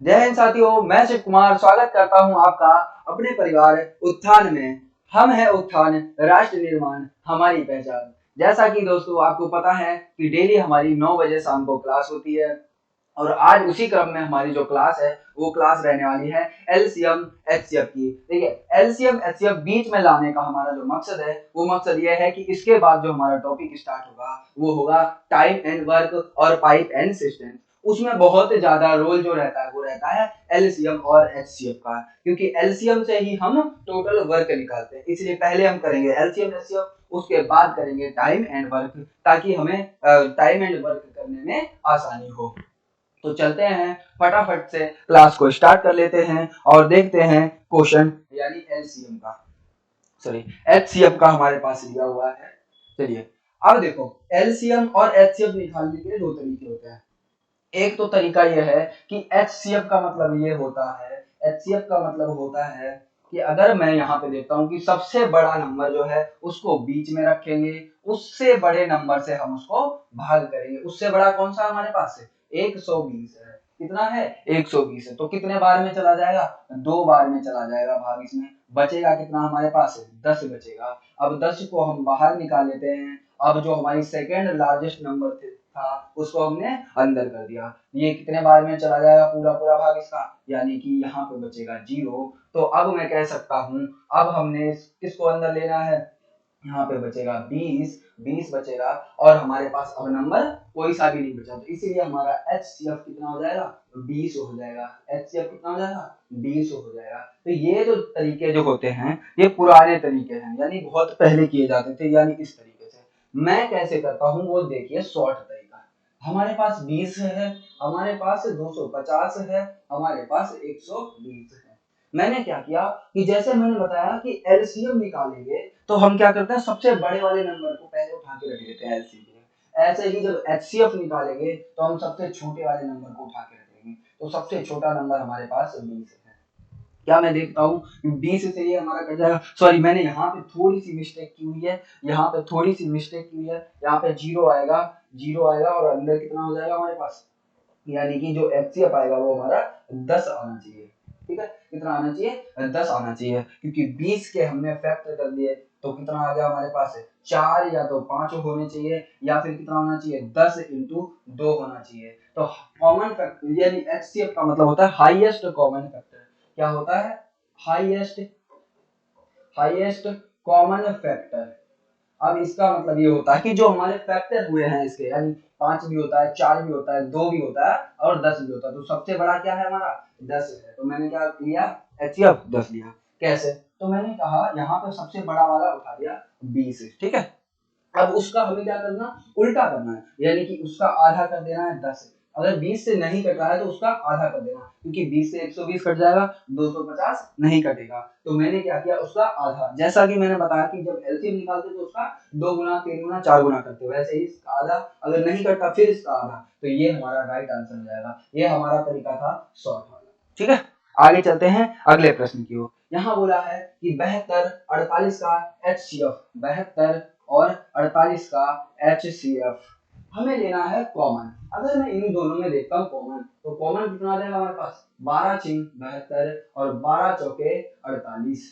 जय हिंद साथियों, मैं शिव कुमार स्वागत करता हूं आपका अपने परिवार उत्थान में। हम है उत्थान, राष्ट्र निर्माण हमारी पहचान। जैसा कि दोस्तों आपको पता है कि डेली हमारी 9 बजे शाम को क्लास होती है और आज उसी क्रम में हमारी जो क्लास है वो क्लास रहने वाली है एलसीएम एचसीएफ की। देखिए, एलसीएम एचसीएफ बीच में लाने का हमारा जो मकसद है वो मकसद ये है कि इसके बाद जो हमारा टॉपिक स्टार्ट होगा वो होगा टाइम एंड वर्क और पाइप एंड सिस्टम। उसमें बहुत ज्यादा रोल जो रहता है वो रहता है एलसीएम और एचसीएफ का, क्योंकि एलसीएम से ही हम टोटल वर्क निकालते हैं। इसलिए पहले हम करेंगे एलसीएम एचसीएफ, उसके बाद करेंगे टाइम एंड वर्क, ताकि हमें टाइम एंड वर्क करने में आसानी हो। तो चलते हैं फटाफट से क्लास को स्टार्ट कर लेते हैं और देखते हैं क्वेश्चन यानी एलसीएम का, सॉरी एचसीएफ का हमारे पास दिया हुआ है। चलिए अब देखो, एलसीएम और एचसीएफ निकालने के दो तरीके होते हैं। एक तो तरीका यह है कि एचसीएफ का मतलब ये होता है, एचसीएफ का मतलब होता है कि अगर मैं यहाँ पे देखता हूँ कि सबसे बड़ा नंबर जो है उसको बीच में रखेंगे, उससे बड़े नंबर से हम उसको भाग करेंगे। उससे बड़ा कौन सा हमारे पास है? 120 है। कितना है? 120 है। तो कितने बार में चला जाएगा? 2 बार में चला जाएगा भाग। इसमें बचेगा कितना हमारे पास? 10 बचेगा। अब 10 को हम बाहर निकाल लेते हैं। अब जो हमारी सेकेंड लार्जेस्ट नंबर था उसको हमने अंदर कर दिया। ये कितने बार में चला जाएगा पूरा पूरा भाग इसका? यानी कि यहाँ पे बचेगा 0। तो अब मैं कह सकता हूँ अब हमने किसको अंदर लेना है? यहाँ पे बचेगा 20 बचेगा और हमारे पास अब नंबर कोई सा भी नहीं बचा। तो इसीलिए हमारा एचसीएफ कितना हो जाएगा? 20 हो जाएगा। एचसीएफ कितना हो जाएगा? 20 हो जाएगा। तो ये जो तरीके जो होते हैं ये पुराने तरीके हैं, यानी बहुत पहले किए जाते थे, यानी इस तरीके से। मैं कैसे करता हूँ वो देखिए, शॉर्ट तरीका। हमारे पास 20 है, हमारे पास 250 है, हमारे पास 120 है। मैंने क्या किया कि जैसे मैंने बताया कि एलसीएम निकालेंगे तो हम क्या करते हैं, सबसे बड़े वाले नंबर को पहले उठा के रख देते हैं एलसीएम। ऐसे ही जब एचसीएफ निकालेंगे तो हम सबसे छोटे वाले नंबर को उठा के रखेंगे। तो सबसे छोटा नंबर हमारे पास 20 है। क्या मैं देखता हूँ 20 से ये हमारा कट जाएगा। सॉरी, मैंने यहाँ पे थोड़ी सी मिस्टेक की हुई है, यहाँ पे थोड़ी सी मिस्टेक की हुई है। यहाँ पे 0 आएगा, 0 आएगा और अंदर कितना हो जाएगा हमारे पास? यानी कि जो एचसीएफ आएगा वो हमारा 10 आना चाहिए। ठीक है, कितना आना चाहिए? 10 आना चाहिए, क्योंकि 20 के हमने फैक्टर कर दिए। तो कितना आ गया हमारे पास? 4 या तो 5 होने चाहिए या फिर कितना होना चाहिए? 10 इंटू 2 होना चाहिए। तो कॉमन फैक्टर यानी एचसीएफ का मतलब होता है हाईएस्ट कॉमन फैक्टर। क्या होता है? Highest common factor. अब इसका मतलब ये होता है कि जो हमारे फैक्टर हुए हैं इसके, यानी 5 भी होता है, 4 भी होता है, 2 भी होता है और 10 भी होता है। तो सबसे बड़ा क्या है हमारा? 10 है। तो मैंने क्या लिया? एचसीएफ 10 लिया। कैसे? तो मैंने कहा यहाँ पे सबसे बड़ा वाला उठा दिया 20। ठीक है, अब उसका हमें क्या करना? उल्टा करना है, यानी कि उसका आधा कर देना है 10। अगर 20 से नहीं कट रहा है तो उसका आधा कर देना, क्योंकि 20 से 120 कट जाएगा, 250 नहीं कटेगा। तो मैंने क्या किया? उसका आधा। जैसा कि मैंने बताया कि जब एलसीएम निकालते तो उसका 2 गुना, 3 गुना, 4 गुना करते हो, वैसे ही इसका आधा। अगर नहीं कटता फिर इसका आधा। तो ये हमारा राइट आंसर हो जाएगा। ये हमारा तरीका था शॉर्ट वाला। ठीक है, आगे चलते हैं अगले प्रश्न की ओर। यहाँ बोला है कि 72 48 का एचसीएफ, 72 और 48 का एचसीएफ हमें लेना है कॉमन। अगर मैं इन दोनों में देखता हूँ कॉमन, तो कॉमन कितना आ जाएगा हमारे पास? 12 छिंग 72 और 12 चौके 48।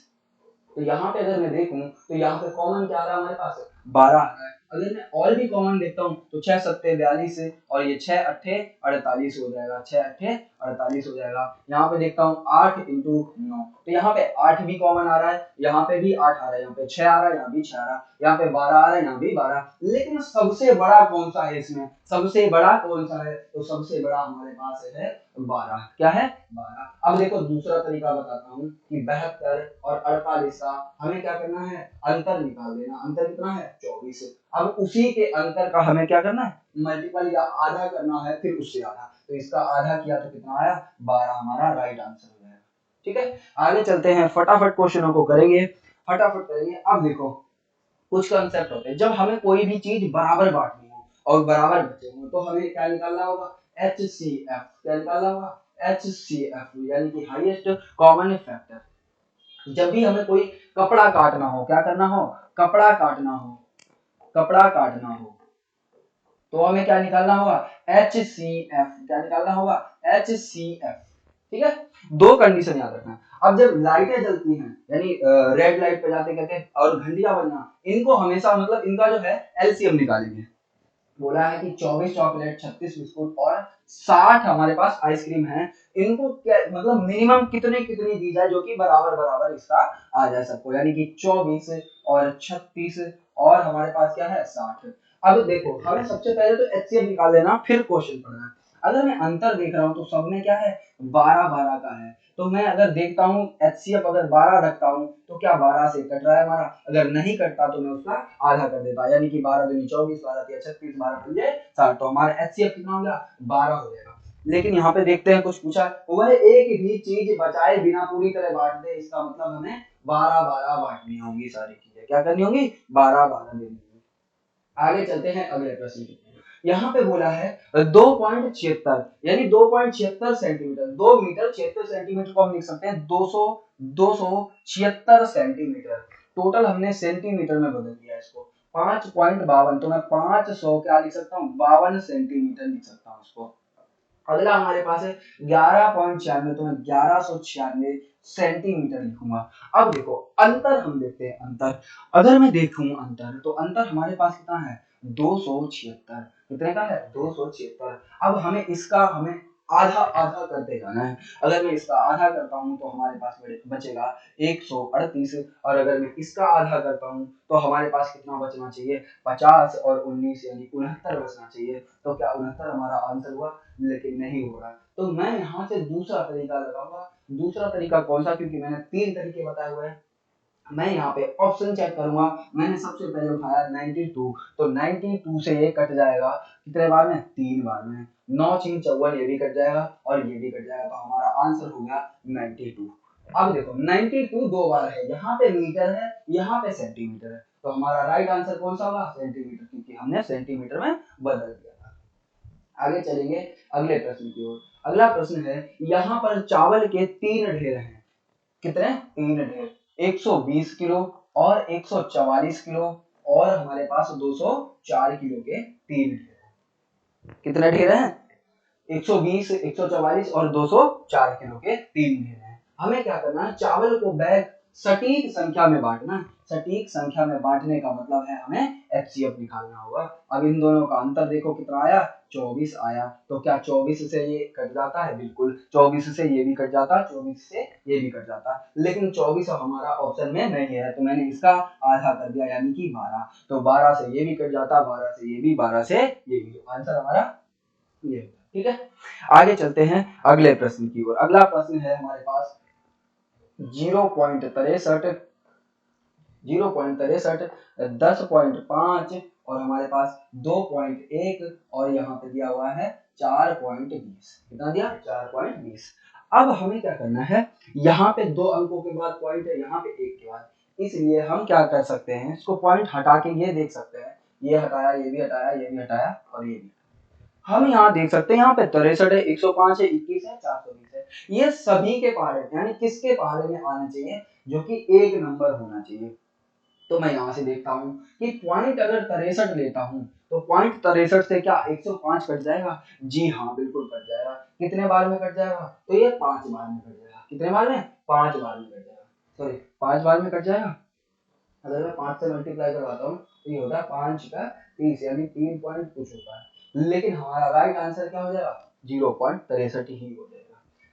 तो यहाँ पे अगर मैं देखूं तो यहाँ पे कॉमन क्या आ रहा है हमारे पास? 12 आ रहा है। अगर मैं और भी कॉमन देखता हूँ तो 6 सत्ते 42 और ये 6 अट्ठे 48 हो जाएगा। 6 अट्ठे 48 हो जाएगा। यहाँ पे देखता हूँ 8 इंटू 9, तो यहाँ पे 8 भी कॉमन आ रहा है, यहाँ पे भी 8 आ रहा है, यहाँ पे 6 आ रहा है, यहाँ भी 6 आ रहा है, यहाँ पे 12 आ रहा है, यहाँ भी 12। लेकिन सबसे बड़ा कौन सा है इसमें? सबसे बड़ा कौन सा है? तो सबसे बड़ा हमारे पास है 12। क्या है? 12। अब देखो दूसरा तरीका बताता हूँ कि 72 और 48 का हमें क्या करना है? अंतर निकाल देना। अंतर कितना है? 24। अब उसी के अंतर का हमें क्या करना है? मल्टीपल या आधा करना है, फिर उससे आधा। तो इसका आधा किया तो कितना आया? 12 हमारा राइट आंसर हो जाएगा। ठीक है, आगे चलते हैं, फटाफट क्वेश्चनों को करेंगे, फटाफट करेंगे। अब देखो, कुछ कंसेप्ट होते हैं, जब हमें कोई भी चीज बराबर बांटनी हो और बराबर बचे हो तो हमें क्या निकालना होगा? एचसीएफ। क्या निकालना होगा? एचसीएफ यानी कि हाईएस्ट कॉमन फैक्टर। जब भी हमें कोई कपड़ा काटना हो, क्या करना हो? कपड़ा काटना हो, कपड़ा काटना हो तो हमें क्या निकालना होगा? एचसीएफ। क्या निकालना होगा? एचसीएफ। ठीक है, दो कंडीशन याद रखना। अब जब लाइटें जलती हैं यानी रेड लाइट पे जाते कहते हैं और घंटियां बजना, इनको हमेशा मतलब इनका जो है एलसीएम निकालेंगे। बोला है कि 24 चॉकलेट, 36 बिस्कुट और 60 हमारे पास आइसक्रीम है, इनको क्या मतलब मिनिमम कितने कितनी दी जाए जो कि बराबर बराबर इसका आ जाए सबको, यानी कि 24 और 36 और हमारे पास क्या है 60। अब देखो हमें सबसे पहले तो एचसीएफ निकाल लेना, फिर क्वेश्चन पढ़ना है। अगर मैं अंतर देख रहा हूं तो सब में क्या है 12 12 का है, तो मैं अगर देखता हूँ एचसीएफ अगर 12 रखता हूँ तो क्या 12 से कट रहा है हमारा, अगर नहीं कटता तो मैं उसका आधा कर देता, यानी कि 12 दूनी 24, 12 तिया 36, 12 पंजे 60, तो हमारा एचसीएफ कितना हो गया 12 हो जाएगा। लेकिन यहाँ पे देखते हैं कुछ पूछा, वह एक भी चीज बचाए बिना पूरी तरह बांट दे, इसका मतलब हमें 12 12 बांटनी होंगी, सारी चीजें क्या करनी होंगी 12 12 देनी होंगी। आगे चलते हैं अगले प्रश्न की। यहाँ पे बोला है 2.76 यानी 2.76 सेंटीमीटर, 2 मीटर 76 सेंटीमीटर को हम लिख सकते हैं 276 सेंटीमीटर। टोटल हमने सेंटीमीटर में बदल दिया इसको, 5.52, तो मैं 500 क्या लिख सकता हूँ 52 सेंटीमीटर लिख सकता हूँ इसको। अगला हमारे पास है 11.96, तो मैं 1196 सेंटीमीटर लिखूंगा। अब देखो अंतर हम देखते हैं, अंतर अगर मैं देखूं अंतर, तो अंतर हमारे पास कितना है 276, कितने का है 276। अब हमें इसका हमें आधा आधा करते जाना है। अगर मैं इसका आधा करता हूं तो हमारे पास बचेगा 138, और अगर मैं इसका आधा करता हूं तो हमारे पास कितना बचना चाहिए 50 और 19 यानी 69 बचना चाहिए। तो क्या 69 हमारा आंसर हुआ, लेकिन नहीं हो रहा। तो मैं यहाँ से दूसरा तरीका लगाऊंगा। दूसरा तरीका कौन सा, क्योंकि मैंने 3 तरीके बताए हुए हैं, मैं यहाँ पे ऑप्शन चेक करूंगा। मैंने सबसे पहले उठाया 92, तो 92 से ये कट जाएगा कितने बार में 3 बार में, 9 6 54 ये भी कट जाएगा और ये भी कट जाएगा, तो हमारा आंसर हो गया 92। अब देखो 92 दो बार है, यहाँ पे मीटर है यहाँ पे सेंटीमीटर है, तो हमारा राइट आंसर कौन सा होगा सेंटीमीटर, क्योंकि हमने सेंटीमीटर में बदल दिया था। आगे चलेंगे अगले प्रश्न की ओर। अगला प्रश्न है, यहाँ पर चावल के 3 ढेर हैं, कितने 3 ढेर, 120 किलो और 144 किलो और हमारे पास 204 किलो के 3 ढेर। कितने ढेर हैं 120, 144 और 204 किलो के 3 ढेर हैं। हमें क्या करना है, चावल को बैग सटीक संख्या में बांटना। सटीक संख्या में बांटने का मतलब है हमें एचसीएफ निकालना होगा। अब इन दोनों का अंतर देखो कितना आया 24 आया, तो क्या 24 से ये कट जाता है, बिल्कुल 24 से ये भी कट जाता, 24 से ये भी कट जाता, लेकिन 24 हमारा ऑप्शन में नहीं है, तो मैंने इसका आधा कर दिया यानी कि 12, तो 12 से ये भी कट जाता, 12 से ये भी, 12 से ये भी, आंसर हमारा ये होगा। ठीक है, आगे चलते हैं अगले प्रश्न की ओर। अगला प्रश्न है हमारे पास 0.63, 0.63, 10.5 और हमारे पास 2.1 और यहाँ पे दिया हुआ है 4.20। कितना दिया 4.20। अब हमें क्या करना है, यहाँ पे 2 अंकों के बाद पॉइंट है, यहाँ पे 1 के बाद, इसलिए हम क्या कर सकते हैं, इसको पॉइंट हटा के ये देख सकते हैं, ये हटाया, ये भी हटाया, ये भी हटाया और ये भी। हम यहाँ देख सकते हैं, यहाँ पे 63 है, 105 है, 21 है, 420 है, ये सभी के पहाड़े, यानी किसके पहाड़े में आना चाहिए, जो कि 1 नंबर होना चाहिए। तो मैं यहाँ से देखता हूँ कि पॉइंट अगर 63 लेता हूँ तो पॉइंट 63 से क्या 105 कट जाएगा, जी हाँ बिल्कुल कट जाएगा। कितने बार में कट जाएगा, तो ये 5 बार में कट जाएगा। कितने बार में 5 बार में कट जाएगा, सॉरी 5 बार में कट जाएगा। अगर मैं 5 से मल्टीप्लाई करवाता हूँ तो ये होता है 5 का 30 यानी 3 पॉइंट कुछ होता है, लेकिन हमारा राइट आंसर क्या हो जाएगा 0.63 ही हो जाएगा।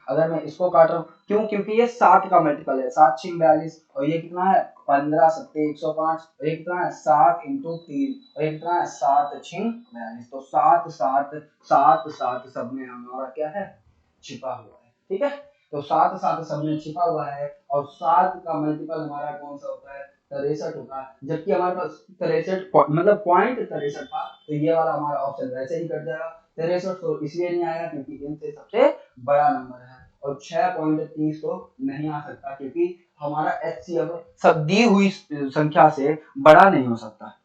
अगर मैं इसको काट रहा हूँ, क्यों, क्योंकि ये 7 का मल्टीपल है, 7 6 42 और ये कितना है 15 7 105 और ये कितना है 7 इंटू 3 और ये कितना है 7 6 42, तो 7 7 7 7 सब में हमारा क्या है छिपा हुआ है। ठीक है, तो 7 7 सब में छिपा हुआ है और 7 का मल्टीपल हमारा कौन सा होता है 63 होता है, जबकि हमारे पास 63 मतलब पॉइंट 63 था, तो ये वाला हमारा ऑप्शन वैसे ही कट जाएगा। 63 तो इसलिए नहीं आया क्योंकि इनसे सबसे बड़ा नंबर है, और 6.30 तो नहीं आ सकता क्योंकि हमारा एचसीएफ सब दी हुई संख्या से बड़ा नहीं हो सकता,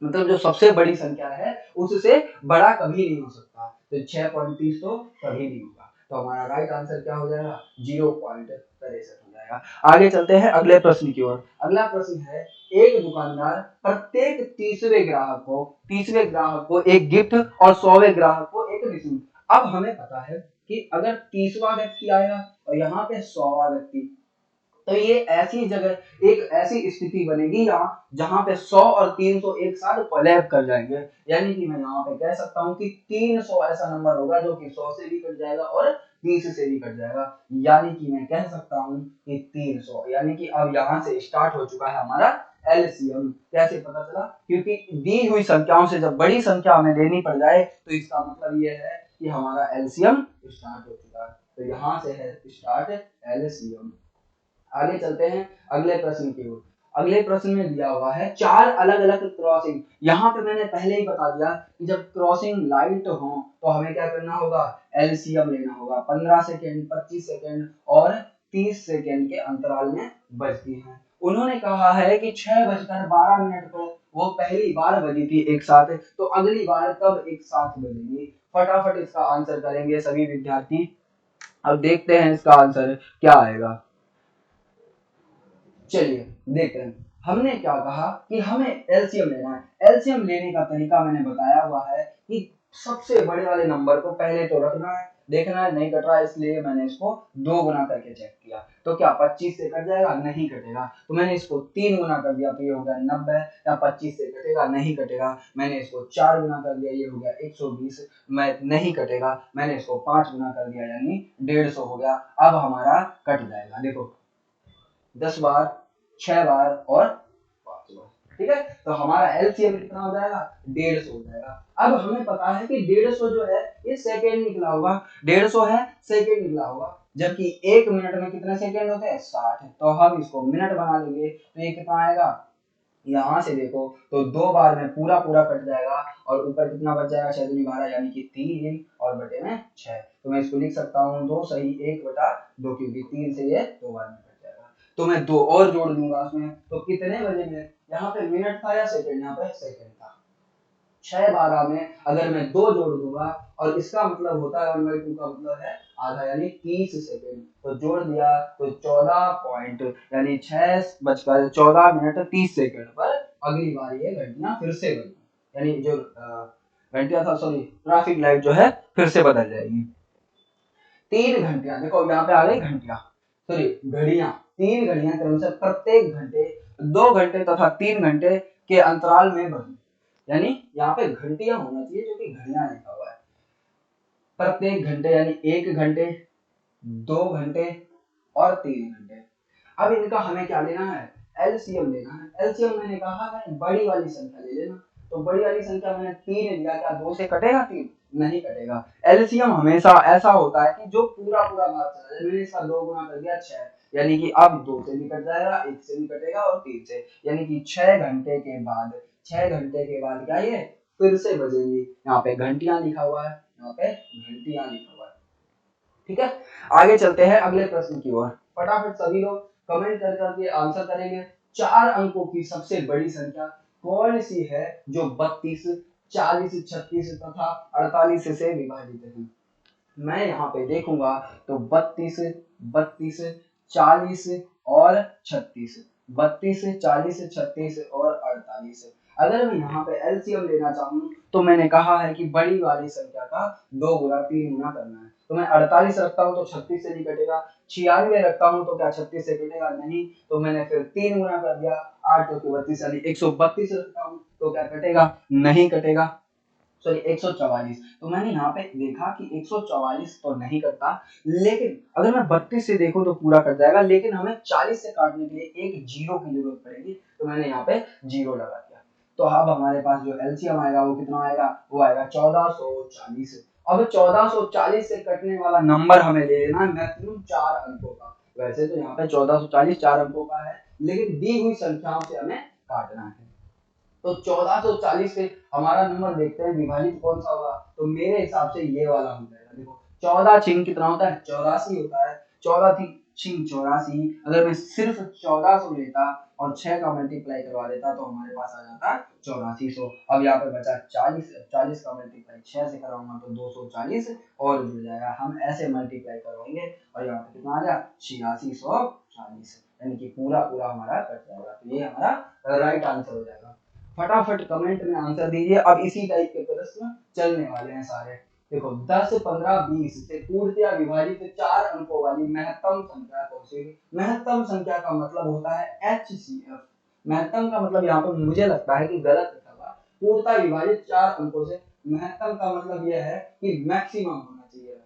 मतलब जो सबसे बड़ी संख्या है उससे बड़ा कभी नहीं हो सकता, तो 6.30 तो कभी नहीं होगा, तो हमारा राइट आंसर क्या हो जाएगा 0.63 हो जाएगा। आगे चलते हैं अगले प्रश्न की ओर। अगला प्रश्न है, एक दुकानदार प्रत्येक 30वें ग्राहक को एक गिफ्ट और 100वें ग्राहक को एक निःशुल्क। अब हमें पता है कि अगर 30वां व्यक्ति आएगा और यहाँ पे 100वां व्यक्ति, तो ये ऐसी जगह एक ऐसी स्थिति बनेगी यहाँ जहाँ पे 100 और 300 एक साथ कोलैब कर जाएंगे। यानी कि मैं यहाँ पे कह सकता हूँ कि 300 ऐसा नंबर होगा जो कि 100 से भी कट जाएगा और 30 से भी कट जाएगा। यानी कि मैं कह सकता हूँ कि 300, यानी कि अब यहाँ से स्टार्ट हो चुका है हमारा एलसीएम। कैसे पता चला? क्योंकि दी हुई संख्याओं से जब बड़ी संख्या हमें लेनी पड़ जाए तो इसका मतलब ये है कि हमारा एलसीएम स्टार्ट हो चुका है। तो यहाँ से है स्टार्ट एलसीएम। आगे चलते हैं अगले प्रश्न की ओर। अगले प्रश्न में दिया हुआ है 4 अलग अलग क्रॉसिंग। यहाँ पे मैंने पहले ही बता दिया कि जब क्रॉसिंग लाइट हो तो हमें क्या करना होगा? एलसीएम लेना होगा। 15 सेकेंड, 25 सेकेंड और 30 सेकेंड के अंतराल में बजती हैं। उन्होंने कहा है कि 6:12 पर वो पहली बार बजी थी एक साथ, तो अगली बार कब एक साथ बजेगी? फटाफट इसका आंसर करेंगे सभी विद्यार्थी। अब देखते हैं इसका आंसर क्या आएगा। चलिए देखते हैं। हमने क्या कहा कि हमें एलसीएम लेना है। एलसीएम लेने का तरीका मैंने बताया हुआ है कि सबसे बड़े वाले नंबर को पहले तो रखना है, देखना है नहीं कट रहा है, इसलिए मैंने इसको 2 गुना करके चेक किया। तो क्या 25 से कट जाएगा? नहीं कटेगा। तो मैंने इसको 3 गुना कर दिया तो ये हो गया 90। या 25 से कटेगा? नहीं कटेगा। मैंने इसको 4 गुना कर दिया, ये हो गया 120। मैं नहीं कटेगा। मैंने इसको 5 गुना कर दिया यानी 150 हो गया। अब हमारा कट जाएगा। देखो 10 बार, 6 बार और 5 बार। ठीक है, तो हमारा एलसीएम कितना हो जाएगा? 150 हो जाएगा। अब हमें पता है कि 150 जो है ये सेकेंड निकला होगा। 150 है सेकेंड निकला होगा, जबकि 1 मिनट में कितने सेकेंड होते हैं? 60। तो हम इसको मिनट बना लेंगे तो ये कितना आएगा? यहाँ से देखो तो 2 बार में पूरा पूरा कट जाएगा और ऊपर कितना बच जाएगा? 6 दूनी 12 यानी कि 3 और बटे में 6। तो मैं इसको लिख सकता हूँ 2 सही 1/2, क्योंकि 3 से ये 2 बार में कट जाएगा। तो मैं 2 और जोड़ दूंगा उसमें, तो कितने बजे में? यहाँ पे मिनट था या सेकंड? यहाँ पे सेकंड था। 6/12 में अगर मैं 2 जोड़ दूंगा और इसका मतलब होता है 1/2 का मतलब है आधा, यानी 30 सेकंड। तो जोड़ दिया तो 14 पॉइंट यानी 6:14 पर अगली बार ये घंटियां फिर से बजेंगी, यानी जो घंटियां था, सॉरी ट्रैफिक लाइट जो है फिर से बदल जाएगी। 3 घंटियां, देखो यहाँ पे आ गई घंटियां, सॉरी घड़ियां। 3 घड़ियां क्रमशः प्रत्येक घंटे 2 घंटे तथा 3 घंटे के अंतराल में बजेंगी। यानी यहाँ पे घंटियां होना चाहिए जो कि घड़ियां लिखा हुआ है। प्रत्येक घंटे यानी 1 घंटे, 2 घंटे और 3 घंटे। अब इनका हमें क्या लेना है? एलसीएम लेना है। एलसीएम मैंने कहा है बड़ी वाली संख्या ले लेना। तो बड़ी वाली संख्या मैंने 3 लिया, क्या 2 से कटेगा 3? नहीं कटेगा। एलसीएम हमेशा ऐसा होता है कि जो पूरा पूरा भाग चला जाए। मैंने इसका 2 गुना कर दिया 6, यानी कि अब 2 से भी कट जाएगा, 1 से भी कटेगा और 3 से, यानी कि 6 घंटे के बाद, 6 घंटे के बाद क्या ये फिर से बजेंगी। यहाँ पे घंटियां लिखा हुआ है, यहाँ पे घंटियां लिखा हुआ है। ठीक है, आगे चलते हैं अगले प्रश्न की ओर। फटाफट सभी लोग कमेंट कर करके आंसर करेंगे। 4 अंकों की सबसे बड़ी संख्या कौन सी है जो 32, 40, 36 तथा 48 से विभाजित है? मैं यहाँ पे देखूंगा तो 32, 32, 40 और 36, 32, 40, 36 और 48। अगर मैं यहाँ पे एलसीएम लेना चाहूँ तो मैंने कहा है कि बड़ी वाली संख्या का 2 गुना 3 गुना करना है। तो मैं 48 रखता हूँ तो 36 से नहीं कटेगा। 96 रखता हूँ तो क्या 36 से कटेगा? नहीं। तो मैंने फिर 3 गुना कर दिया, 8 तो 32 यानी 132 रखता हूँ तो क्या कटेगा? नहीं कटेगा। सॉरी 144। तो मैंने यहाँ पे देखा कि 144 तो नहीं करता, लेकिन अगर मैं 32 से देखूं तो पूरा कर जाएगा, लेकिन हमें 40 से काटने के लिए एक जीरो की जरूरत पड़ेगी। तो मैंने यहाँ पे जीरो लगा दिया। तो अब हमारे पास जो एलसीएम आएगा वो कितना आएगा? वो आएगा 1440। अब 1440 से कटने वाला नंबर हमें ले लेना है मैक्सिमम 4 अंकों का। वैसे तो यहाँ पे 1440 4 अंकों का है, लेकिन दी हुई संख्याओं से हमें काटना है। तो 1440 से हमारा नंबर देखते हैं विभाजित कौन सा होगा। तो मेरे हिसाब से ये वाला हो जाएगा। देखो 14 छिंग कितना होता है? 84 होता है। 14 छिंग 84। अगर मैं सिर्फ 1400 लेता और 6 का मल्टीप्लाई करवा देता तो हमारे पास आ जाता 8400। अब यहाँ पे बचा 40, 40 का मल्टीप्लाई 6 से कराऊंगा तो 240 और जुड़ जाएगा। हम ऐसे मल्टीप्लाई करवाएंगे और यहाँ पे कितना आ गया? 8640, यानी कि पूरा पूरा हमारा कट जाएगा। तो ये हमारा राइट आंसर हो जाएगा। फटाफट कमेंट में आंसर दीजिए। अब इसी टाइप के प्रश्न चलने वाले हैं सारे। देखो 10, 15, 20 से पूर्णतया विभाजित 4 अंकों वाली महत्तम संख्या कौन सी होगी? महत्तम संख्या का मतलब होता है HCF। महत्तम का मतलब यहाँ पे मुझे लगता है कि गलत लिखा हुआ, पूर्णतः विभाजित 4 अंकों से। महत्तम का मतलब यह है कि मैक्सिमम होना चाहिए,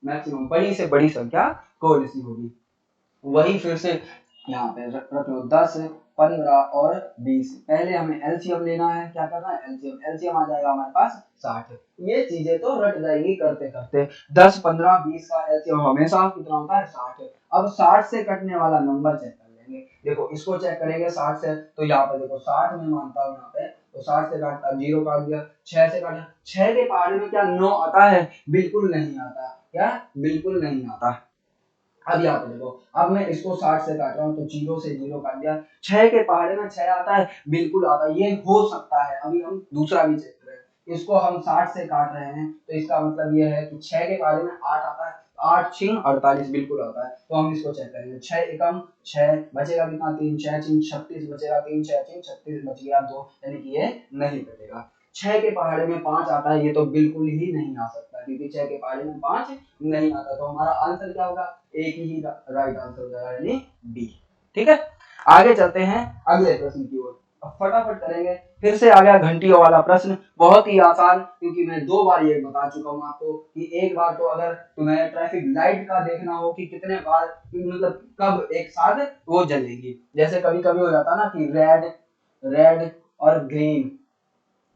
मैक्सिमम बड़ी से बड़ी संख्या कौन सी होगी। वही फिर से यहाँ पे रख लो 10, 15 और 20। पहले हमें एलसीएम लेना है, क्या करना है? एलसीएम। एलसीएम आ जाएगा हमारे पास 60। ये चीजें तो रट जाएगी करते करते। 10, 15, 20 का एलसीएम हमेशा कितना होता है? 60। अब 60 से कटने वाला नंबर चेक कर लेंगे। देखो इसको चेक करेंगे 60 से, तो यहाँ पे देखो 60 में मानता हूँ यहाँ पे, तो 60 से काटता, 0 काट दिया, 6 से काटा, 6 के पहाड़े में क्या 9 आता है? बिल्कुल नहीं आता। क्या? बिल्कुल नहीं आता। अब यहाँ पे देखो, अब मैं इसको 60 से काट रहा हूँ, तो 0 से 0 काट दिया, 6 के पहाड़े में 6 आता है? बिल्कुल आता है। ये हो सकता है। अभी हम दूसरा भी चेक कर रहे हैं, इसको हम 60 से काट रहे हैं, तो इसका मतलब ये है कि 6 के पहाड़े में 8 आता है, 8 6 48 बिल्कुल आता है। तो हम इसको चेक करेंगे, 6 एकम 6 बचेगा कितना? 3, 6 6 36 बचेगा, 3 6 6 36 बच गया 2, यानी कि ये नहीं कटेगा। 6 के पहाड़े में 5 आता है, ये तो बिल्कुल ही नहीं आ सकता, क्योंकि 6 के पहाड़े में 5 नहीं आता। तो हमारा आंसर क्या होगा? एक ही राइट आंसर हो जाएगा, यानी बी। ठीक है, आगे चलते हैं अगले प्रश्न की ओर। अब फटाफट करेंगे। फिर से आ गया घंटियों वाला प्रश्न, बहुत ही आसान, क्योंकि मैं 2 बार ये बता चुका हूं आपको कि एक बार तो अगर तुम्हें ट्रैफिक लाइट का देखना हो कि कितने बार, मतलब कब एक साथ वो जलेगी, जैसे कभी कभी हो जाता ना कि रेड, रेड और ग्रीन,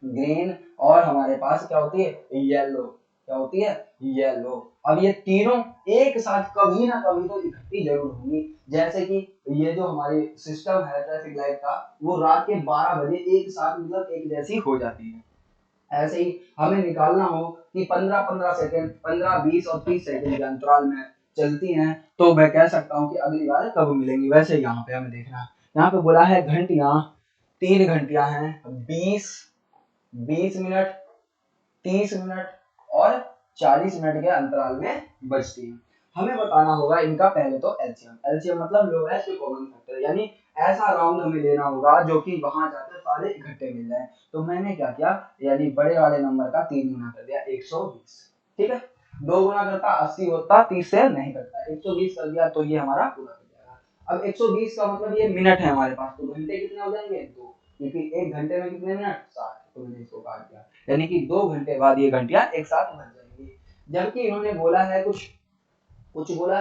ग्रीन और हमारे पास क्या होती है? येलो। क्या होती है? येलो। अब ये तीनों एक साथ कभी ना कभी तो इकट्ठी जरूर होंगी। जैसे कि ये जो हमारी सिस्टम है ट्रैफिक लाइट का, वो रात के 12 बजे एक साथ मतलब एक जैसी हो जाती है। ऐसे ही हमें निकालना हो कि 15-15 सेकंड, 15, 20 और 30 सेकंड के अंतराल में चलती हैं, तो मैं कह सकता हूँ कि अगली बार कब मिलेंगी। वैसे यहाँ पे हमें देखना है, यहाँ पे बोला है घंटियां, 3 घंटियां हैं, 20 मिनट, 30 मिनट और 40 मिनट के अंतराल में बजती हैं। हमें बताना होगा इनका पहले तो एलसीएम। एलसीएम मतलब लोएस्ट कॉमन फैक्टर, यानी ऐसा राउंड हमें लेना होगा जो कि वहां जाकर सारे इकट्ठे मिल जाए। तो मैंने क्या किया, यानी बड़े वाले नंबर का 3 गुना कर दिया, 120। ठीक है, 2 गुना करता 80 होता, 30 से नहीं करता, 120 कर दिया, तो ये हमारा पूरा कर जाएगा। अब 120 का मतलब ये मिनट है हमारे पास, तो घंटे कितने हो जाएंगे? 2, क्योंकि एक घंटे में कितने मिनट? 60। तो मैंने इसको काट दिया, यानी कि 2 घंटे बाद ये घंटियां एक साथ बज जाएंगी। जबकि इन्होंने बोला है कुछ, कुछ बोला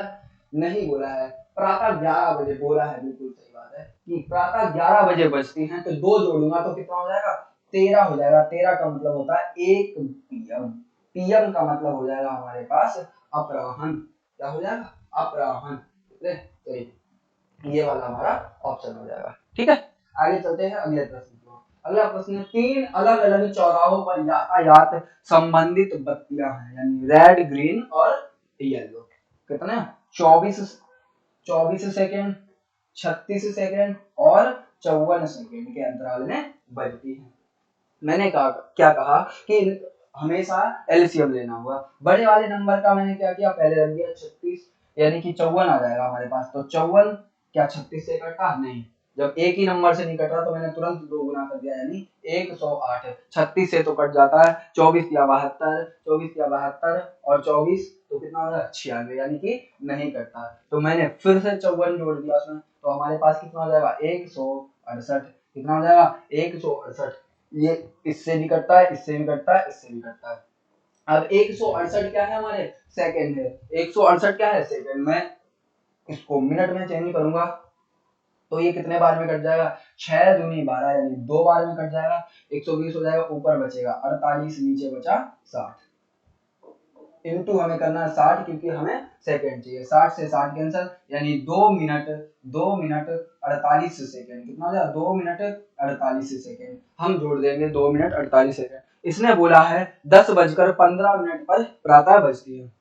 नहीं बोला है, प्रातः 11 बजे बोला है। बिल्कुल सही बात है कि प्रातः 11 बजे बजती हैं, तो 2 जोड़ूंगा तो कितना हो जाएगा? 13 हो जाएगा। 13 का मतलब होता है 1 पीएम। पीएम का मतलब हो जाएगा हमारे पास अपराह्न। क्या हो जाएगा? अपराह्न। ये वाला हमारा ऑप्शन हो जाएगा। ठीक है, आगे चलते हैं अगले प्रश्न को। अगला प्रश्न, 3 अलग अलग चौराहों पर यातायात संबंधित बत्तियां हैं, यानी रेड, ग्रीन और येलो। कितने? 24 सेकेंड, 36 सेकेंड और 54 सेकेंड के अंतराल में बजती है। मैंने कहा, क्या कहा कि हमेशा एलसीएम लेना होगा। बड़े वाले नंबर का मैंने क्या किया, पहले रख दिया 36, यानी कि 54 आ जाएगा हमारे पास। तो 54 क्या 36 से कटा? नहीं, जब एक ही नंबर से नहीं कट रहा तो मैंने तुरंत 2 गुना कर दिया, यानी 108। 36 से तो कट जाता है, 24 या 72, 24 या 72 और 24 तो कितना होगा? 96, यानी कि नहीं कटता। तो मैंने फिर से 54 जोड़ दिया उसमें, तो हमारे पास कितना हो जाएगा? 168। कितना हो जाएगा? 168। ये इससे भी कटता है, इससे भी कटता है, इससे भी कटता है। अब 168 क्या है? हमारे सेकंड है। 168 क्या है? सेकंड। मैं इसको मिनट में चेंज करूंगा तो ये कितने बार में कट जाएगा? 6 दूनी 12, यानी 2 बार में कट जाएगा। 120 हो जाएगा, ऊपर बचेगा 48, नीचे बचा 60। इनटू हमें करना है 60, क्योंकि हमें सेकंड चाहिए। 60 से 60 कैंसिल, यानी 2 मिनट 48 सेकंड। कितना हो जाएगा? 2 मिनट 48 सेकंड। हम जोड़ देंगे 2 मिनट 48 सेकंड। इसने बोला है 10:15 पर प्रातः बजती है,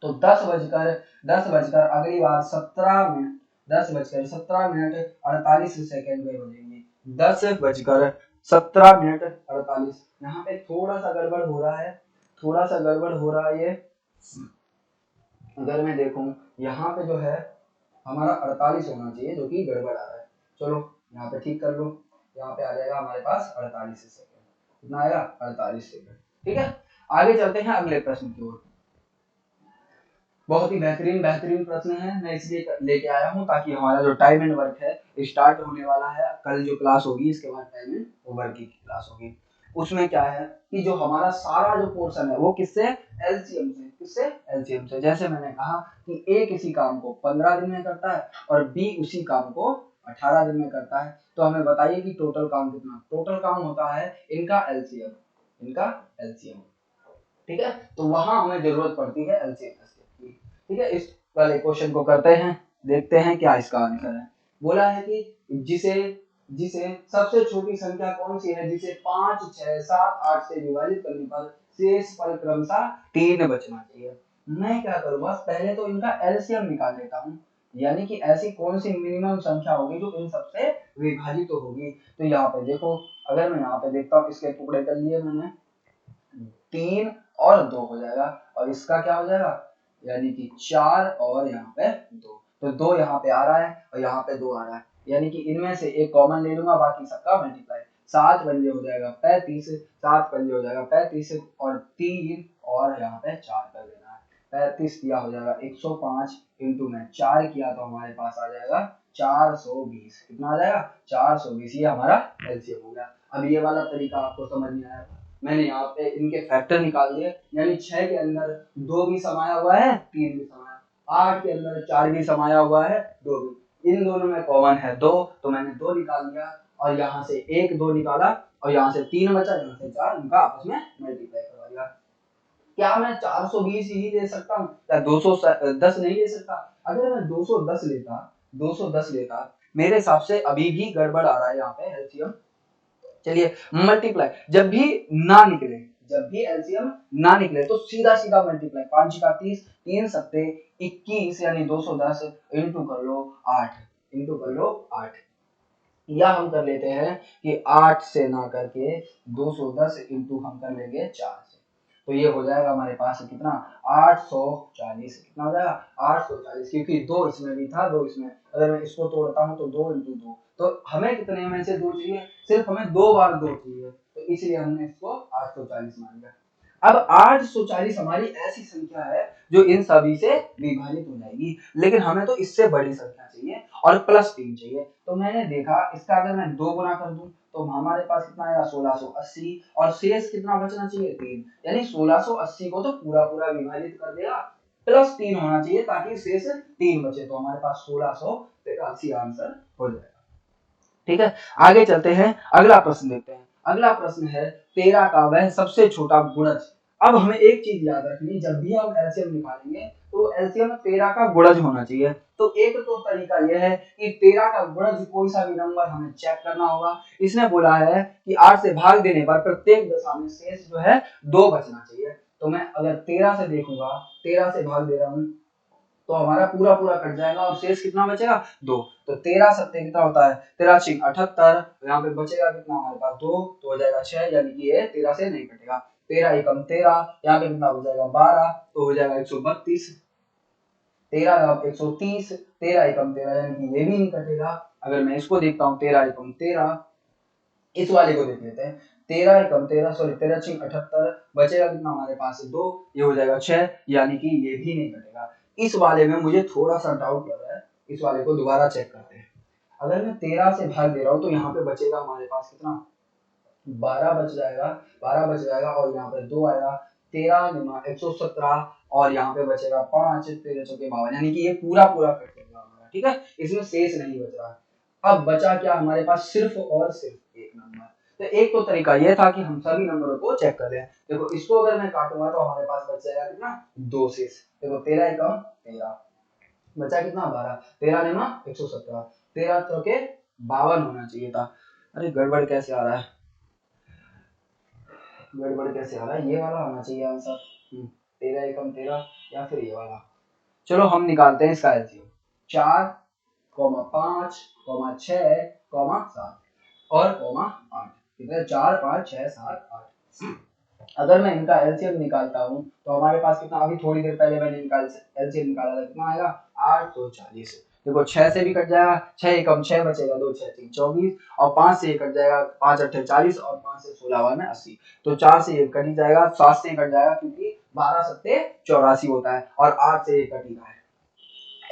तो 10 बजकर अगली बार 17 मिनट, 10:17 48 सेकंड में बजेंगे। 10:17 यहाँ पे थोड़ा सा गड़बड़ हो रहा है, थोड़ा सा गड़बड़ हो रहा है ये। अगर मैं देखूं यहाँ पे जो है हमारा 48 होना चाहिए, जो कि गड़बड़ आ रहा है। चलो यहाँ पे ठीक कर लो, यहाँ पे आ जाएगा हमारे पास 48 सेकंड। कितना आएगा? 48 सेकंड। ठीक है, आगे चलते हैं अगले प्रश्न की ओर। बहुत ही बेहतरीन प्रश्न है, मैं इसलिए लेके आया हूँ ताकि हमारा जो टाइम एंड वर्क है स्टार्ट होने वाला है। कल जो क्लास होगी इसके बाद टाइम एंड वर्क की क्लास होगी, उसमें क्या है कि जो हमारा सारा जो पोर्शन है वो किससे, एलसीएम से। जैसे मैंने कहा कि ए किसी काम को 15 दिन में करता है और बी उसी काम को 18 दिन में करता है, तो हमें बताइए कि टोटल काम कितना। टोटल काम होता है इनका एलसीएम, ठीक है। तो वहां हमें जरूरत पड़ती है एलसीएम की, ठीक है। इस वाले क्वेश्चन को करते हैं, देखते हैं क्या इसका आंसर है। बोला है कि जिसे जिसे सबसे छोटी संख्या कौन सी है जिसे 5, 6, 7, 8 से विभाजित करने पर शेष फल क्रमशः 3 बचना चाहिए। मैं क्या करूंगा, पहले तो इनका एलसीएम निकाल लेता हूँ, यानी कि ऐसी कौन सी मिनिमम संख्या होगी जो इन सबसे विभाजित तो होगी। तो यहाँ पे देखो, अगर मैं यहाँ पे देखता हूँ, इसके टुकड़े कर लिए मैंने, 3 और 2 हो जाएगा, और इसका क्या हो जाएगा, यानी कि 4 और यहाँ पे 2, तो 2 यहाँ पे आ रहा है और यहाँ पे 2 आ रहा है, यानी कि इनमें से एक कॉमन ले लूंगा, बाकी सबका मल्टीप्लाई। 7 पंजे हो जाएगा 35, 7 पंजे हो जाएगा 35 और 3 और यहाँ पे 4 कर देना है। 35 किया हो जाएगा 105 इंटू में 4 किया तो हमारे पास आ जाएगा 420। कितना आ जाएगा, 420। ये हमारा एलसीएम हो गया। अब ये वाला तरीका आपको समझ में आया, मैंने यहाँ पे इनके फैक्टर निकाल दिए, यानी 6 के अंदर 2 भी समाया हुआ है, 3 भी समाया, 8 के अंदर 4 भी समाया हुआ है, 2 भी, इन दोनों में कॉमन है 2, तो मैंने 2 निकाल दिया, और यहाँ से 1 2 निकाला, और यहाँ से 3 बचा, यहाँ से 4, इनका आपस में मल्टीप्लाई करवा दिया। क्या मैं 420 ही ले सकता हूँ, या 210 नहीं ले सकता? अगर मैं 210 लेता, मेरे हिसाब से अभी भी गड़बड़ आ रहा है यहाँ पे एलसीएम। चलिए मल्टीप्लाई, जब भी एलसीएम ना निकले तो सीधा सीधा मल्टीप्लाई, 5 का 30, 3 सत्ते 21, यानी 210 इंटू कर लो 8, या हम कर लेते हैं कि 8 से ना करके 210 इंटू हम कर लेंगे 4 से, तो ये हो जाएगा हमारे पास कितना, 840। कितना हो जाएगा, 840, क्योंकि 2 इसमें भी था, 2 इसमें, अगर मैं इसको तोड़ता हूँ तो 2 इंटू 2, तो हमें कितने में से 2 चाहिए, सिर्फ हमें 2 बार 2 चाहिए, तो इसलिए हमने इसको 840 मान लिया। अब 840 हमारी ऐसी संख्या है जो इन सभी से विभाजित हो जाएगी, लेकिन हमें तो इससे बड़ी संख्या चाहिए और प्लस 3 चाहिए। तो मैंने देखा इसका अगर मैं 2 गुना कर दूं तो हमारे पास कितना आएगा, 1680, और शेष कितना बचना चाहिए, 3, यानी 1680 को तो पूरा पूरा विभाजित कर देगा, प्लस 3 होना चाहिए ताकि शेष 3 बचे, तो हमारे पास 1683 आंसर हो जाएगा। ठीक है, आगे चलते हैं, अगला प्रश्न देखते हैं। अगला प्रश्न है 13 का वह सबसे छोटा गुणज। अब हमें एक चीज याद रखनी, जब भी हम एलसीएम निकालेंगे तो एलसीएम 13 का गुणज होना चाहिए। तो एक तो तरीका यह है कि 13 का गुणज कोई सा भी नंबर हमें चेक करना होगा। इसने बोला है कि 8 से भाग देने पर प्रत्येक दशा में शेष जो है 2 बचना चाहिए। तो मैं अगर 13 से देखूंगा, 13 से भाग दे रहा हूं तो हमारा पूरा पूरा कट जाएगा और शेष कितना बचेगा, 2। तो 13 सत्ते कितना होता है, 13 छिक 78, यहाँ पे बचेगा कितना हमारे पास 2, तो हो जाएगा 6, यानी कि ये 13 से नहीं कटेगा। 13 एकम 13, यहाँ पे कितना हो जाएगा 12, तो हो जाएगा 132। 13 130, 13 एकम 13, यानी कि ये भी नहीं कटेगा। अगर मैं इसको देखता हूँ 13 एकम 13, इस वाले को देख लेते हैं, 13 एकम 13, सॉरी 13 छिक 78, बचेगा कितना हमारे पास 2, ये हो जाएगा 6, यानी कि ये भी नहीं कटेगा। इस वाले में मुझे थोड़ा सा डाउट लग रहा है, इस वाले को दोबारा चेक करते हैं। अगर मैं 13 से भाग दे रहा हूँ तो यहाँ पे बचेगा हमारे पास कितना, 12 बच जाएगा, 12 बच जाएगा, और यहाँ पे 2 आएगा, 13 गुना 117, और यहाँ पे बचेगा 5, 13 चौके 52, यानी कि ये पूरा पूरा कट जाएगा हमारा। ठीक है, इसमें शेष नहीं बच रहा। अब बचा क्या हमारे पास, सिर्फ और सिर्फ एक नंबर। तो एक तो तरीका यह था कि हम सभी नंबरों को चेक कर लें। देखो इसको अगर मैं काटूंगा तो हमारे पास बच जाएगा कितना, 2 शेष। देखो 13 एकम 13, बचा कितना 12, 13 नेमा 117, 13 चौके 52 होना चाहिए था। अरे गड़बड़ कैसे आ रहा है, ये वाला होना चाहिए आंसर, 13 एकम 13, या फिर ये वाला। चलो हम निकालते हैं इसका एलसीएम, 4, 5, 6, 7 और 8, कितने, 4, 5, 6, 7, 8। अगर मैं इनका एलसीएम निकालता हूँ तो हमारे पास कितना, अभी थोड़ी देर पहले मैंने इनका एलसीएम निकाला था, कितना आएगा 840। देखो 6 से भी कट जाएगा, 6 एकम 6 बचेगा, 2 6 3 24 और 5 से ये कट जाएगा, 5 8 40 और 5 से 16 वन 80। तो 4 से ये कट ही जाएगा, 7 से कट जाएगा क्योंकि 12 सत्ते 84 होता है और 8 से ये कट ही है।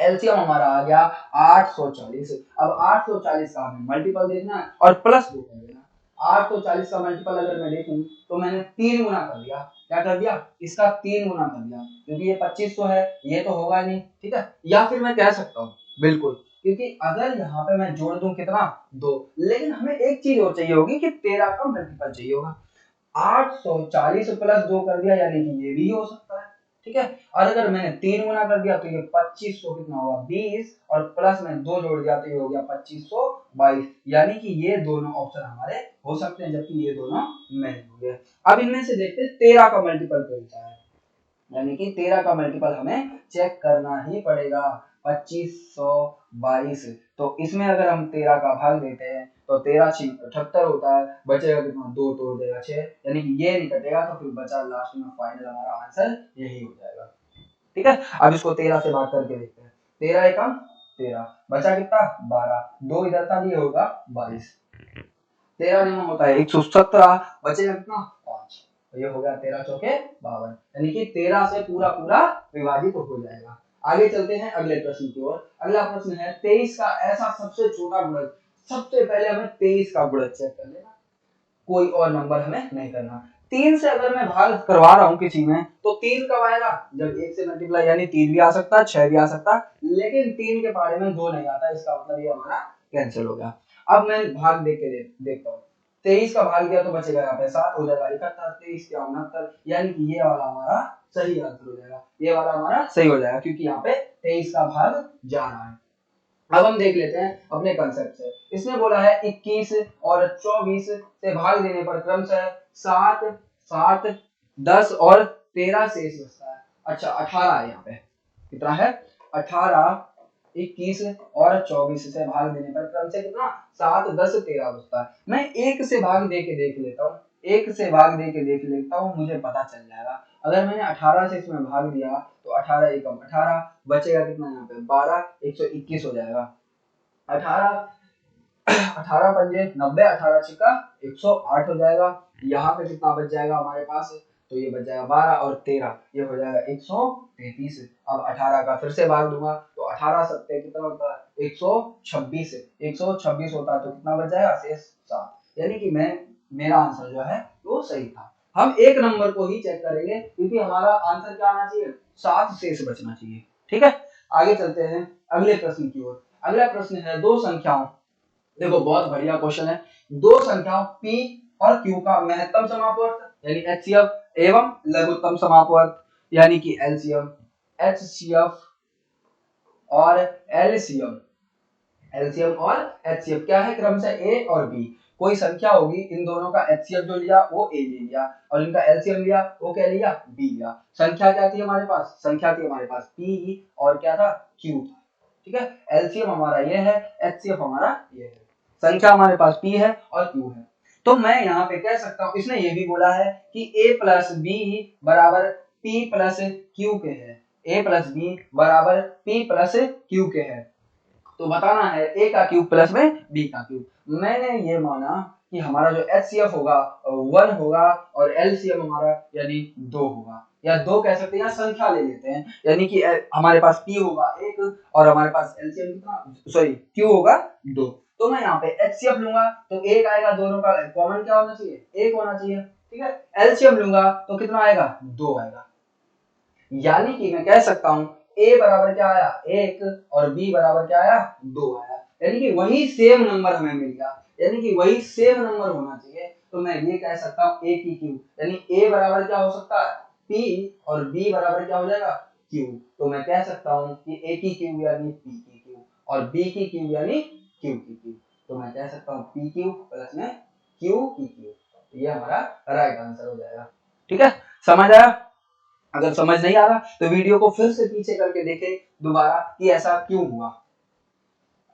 एलसीएम हमारा आ गया 840। अब 840 का हमें मल्टीपल देखना है और प्लस 2 कर देना। 840 का मल्टीपल अगर मैं देखूं तो मैंने 3 गुना कर दिया। क्या कर दिया? इसका 3 गुना कर दिया, क्योंकि ये 2500 है, ये तो होगा नहीं, ठीक है। या फिर मैं कह सकता हूँ बिल्कुल, क्योंकि अगर यहाँ पे मैं जोड़ दूं कितना 2, लेकिन हमें एक चीज और चाहिए होगी कि 13 का मल्टीपल चाहिए होगा। 840 प्लस 2 कर दिया, यानी कि ये भी हो सकता है, ठीक है। और अगर मैंने 3 गुना कर दिया तो ये 2500 कितना होगा 20 और प्लस में 2 जोड़ दिया तो ये हो गया 2522, यानी कि ये दोनों ऑप्शन हमारे हो सकते हैं, जबकि ये दोनों नहीं होंगे। अब इनमें से देखते हैं 13 का मल्टीपल कौन सा है, यानी कि 13 का मल्टीपल हमें चेक करना ही पड़ेगा। 2522, तो इसमें अगर हम 13 का भाग देते हैं तो 13 6 78 होता है, बचेगा कितना 2 तोड़ देगा 6, यानी कि ये नहीं कटेगा, तो फिर बचा लास्ट में फाइनल हमारा आंसर यही हो जाएगा, ठीक है। अब इसको 13 से भाग करके देखते हैं। 13 एकम 13, बचा कितना 12, 2 इधर था, ये होगा 22। 13 नियम होता है 117, बचेगा कितना 5, तो ये हो गया 13 चौके 52, यानी कि 13 से पूरा पूरा विभाजित हो जाएगा। आगे चलते हैं अगले प्रश्न की ओर। अगला प्रश्न है 23 का ऐसा सबसे छोटा गुणज। सबसे पहले हमें 23 का गुणज चेक कर लेना, कोई और नंबर हमें नहीं करना। 3 से अगर मैं भाग करवा रहा हूं किसी में तो 3 कब आएगा? जब 1 से मल्टीप्लाई, यानी 3 भी आ सकता है 6 भी आ सकता है, लेकिन 3 के पारे में 2 नहीं आता, इसका मतलब ये हमारा कैंसिल हो गया। अब मैं भाग देख के देखता हूँ। 23 का भाग दिया तो बचेगा यहाँ पे 7 हो जाएगा 71, 23 क्या 69, यानी कि ये वाला हमारा सही आंसर हो जाएगा, ये वाला हमारा सही हो जाएगा, क्योंकि यहाँ पे 23 का भाग जा रहा है। अब हम देख लेते हैं अपने कंसेप्ट से। इसने बोला है 21 और 24 से भाग देने पर क्रमशः 7 7 10 और 13 शेष बचता है। अच्छा 18 है, यहाँ पे कितना है 18, 21 और 24 से भाग देने पर क्रम से कितना 7 10 13 बचता है। मैं एक से भाग दे के देख लेता हूँ, एक से भाग दे के देख लेता हूँ, मुझे पता चल जाएगा। अगर मैंने 18 से इसमें भाग दिया तो 18 एकम 18, बचेगा कितना यहाँ पे 12, 121 हो जाएगा। 18 18 पंजे 90, 18 छिक्का 108 हो जाएगा। यहाँ पे कितना बच जाएगा हमारे पास, तो ये बच जाएगा 12 और 13, ये हो जाएगा 133। अब 18 का फिर से भाग दूंगा तो 18 सत्ते कितना होता है 126, 126 होता है, तो कितना बच जाएगा शेष 7, यानी कि मेरा आंसर जो है वो सही था। हम एक नंबर को ही चेक करेंगे क्योंकि हमारा आंसर क्या आना चाहिए 7 शेष बचना चाहिए, ठीक है। आगे चलते हैं अगले प्रश्न की ओर। अगला प्रश्न है दो संख्याओं, देखो बहुत बढ़िया क्वेश्चन है। दो संख्याओं P और Q का महत्तम समापवर्त यानी HCF एवं लघुत्तम समापवर्त यानी कि LCM, HCF और LCM, LCM और HCF क्या है क्रमशः A और B। कोई संख्या होगी, इन दोनों का HCF जो लिया वो A ले लिया और इनका LCM लिया वो क्या लिया B लिया। संख्या क्या थी हमारे पास? संख्या थी हमारे पास P और क्या था Q था, ठीक है। LCM हमारा ये है, HCF हमारा ये है, संख्या हमारे पास P है और Q है। तो मैं यहाँ पे कह सकता हूँ, इसने ये भी बोला है कि A प्लस B बराबर P प्लस Q के है, A प्लस B बराबर P प्लस Q के है। तो बताना है A का क्यूब प्लस में B का क्यूब। मैंने ये माना कि हमारा जो HCF होगा 1 होगा और LCM हमारा यानी 2 होगा, या 2 कह सकते हैं, या संख्या ले लेते हैं, यानी कि हमारे पास P होगा 1 और हमारे पास LCM कितना सॉरी Q होगा 2। तो मैं यहाँ पे HCF लूंगा तो 1 आएगा, दोनों का कॉमन क्या होना चाहिए 1 होना चाहिए, ठीक है। LCM लूंगा तो कितना आएगा 2 आएगा, यानी कि मैं कह सकता हूं A बराबर क्या आया 1 और B बराबर क्या आया 2 आया, यानी कि वही सेम नंबर हमें मिल गया, यानी कि वही सेम नंबर होना चाहिए। तो मैं ये कह सकता हूं A की Q, यानी A बराबर क्या हो सकता है P और B बराबर क्या हो जाएगा Q। तो मैं कह सकता हूं कि A की Q यानी P की Q और B की Q यानी Q की Q। तो मैं कह सकता हूं PQ प्लस में Q की Q, ये हमारा राइट आंसर हो जाएगा, ठीक है। समझ आया? अगर समझ नहीं आ रहा तो वीडियो को फिर से पीछे करके देखें दोबारा कि ऐसा क्यों हुआ।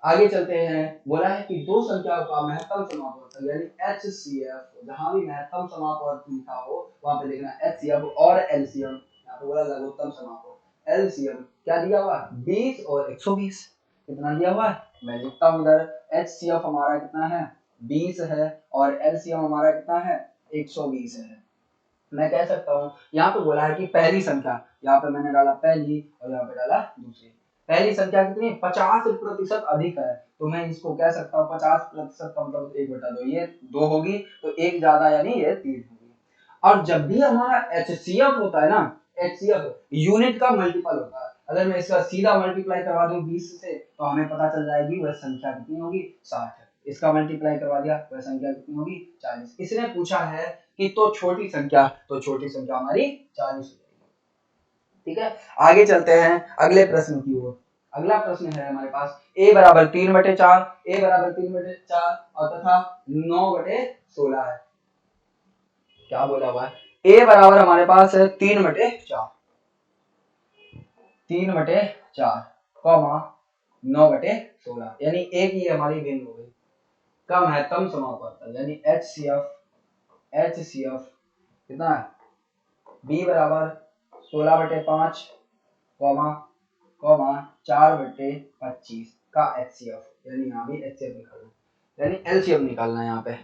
आगे चलते हैं। बोला है कि दो संख्याओं का महत्तम समापवर्त यानी HCF, जहां भी महत्तम समापवर्त लिखा हो वहां पे लिखना HCF और LCM। यहाँ पे बोला लघुत्तम समापवर्त LCM क्या दिया हुआ 20 और 120, कितना दिया हुआ है, मैं लिखता हूँ इधर HCF हमारा कितना है 20 है और LCM हमारा कितना है 120 है। मैं कह सकता हूँ यहाँ पे बोला है कि पहली संख्या, यहाँ पे मैंने डाला पहली और यहाँ पे डाला दूसरी। पहली संख्या कितनी 50% अधिक है, तो मैं इसको कह सकता हूँ 50% का मतलब 1/2, ये 2 होगी तो 1 ज्यादा यानी ये 3 होगी। और जब भी हमारा HCF होता है ना, HCF यूनिट का मल्टीपल होता है। अगर मैं इसका सीधा मल्टीप्लाई करवा दूं 20 से तो हमें पता चल जाएगी वह संख्या कितनी होगी 60। इसका मल्टीप्लाई करवा दिया वह संख्या कितनी होगी 40। इसने पूछा है कि तो छोटी संख्या, तो छोटी संख्या हमारी 40 हो जाएगी। ठीक है, आगे चलते हैं अगले प्रश्न की ओर। अगला प्रश्न है हमारे पास a बराबर 3/4, a बराबर 3/4 और तथा 9/16 है। क्या बोला हुआ है, a बराबर हमारे पास है 3/4, 3/4 कॉमा 9/16, यानी एक ही हमारी भिन्न हो गई। कम है तम समापवर्तन यानी HCF कितना है b बराबर 16/5 कॉमा 4/25 का HCF, यानी यहाँ भी HCF निकालना, यानी LCM निकालना है यहाँ पे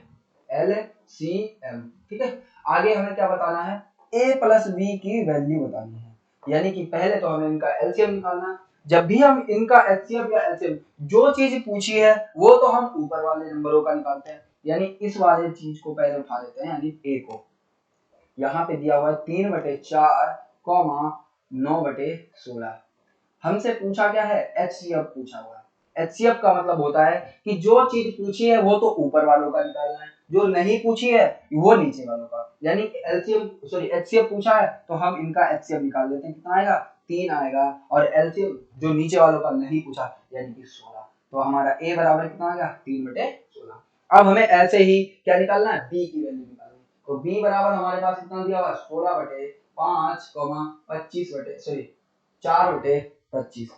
LCM। ठीक है, आगे हमें क्या बताना है, a प्लस b की वैल्यू बतानी है, यानी कि पहले तो हमें इनका LCM निकालना है। जब भी हम इनका HCF या LCM जो चीज पूछी है वो तो हम ऊपर वाले नंबरों का निकालते हैं, यानी इस वाले चीज को पहले उठा लेते हैं, यानी a को। यहाँ पे दिया हुआ है 3/4 कॉमा 9/16। हमसे पूछा क्या है, HCF पूछा हुआ है। HCF का मतलब होता है कि जो चीज पूछी है वो तो ऊपर वालों का निकालना है, जो नहीं पूछी है वो नीचे वालों का। यानी HCF पूछा है तो हम इनका HCF निकाल देते हैं, कितना आएगा 3 आएगा, और LCM जो नीचे वालों का नहीं पूछा यानी कि 16, तो हमारा a बराबर कितना आ गया 3/16। अब हमें ऐसे ही क्या निकालना है, b की वैल्यू निकालनी है। तो b बराबर हमारे पास कितना दिया हुआ है 16/5 4/25,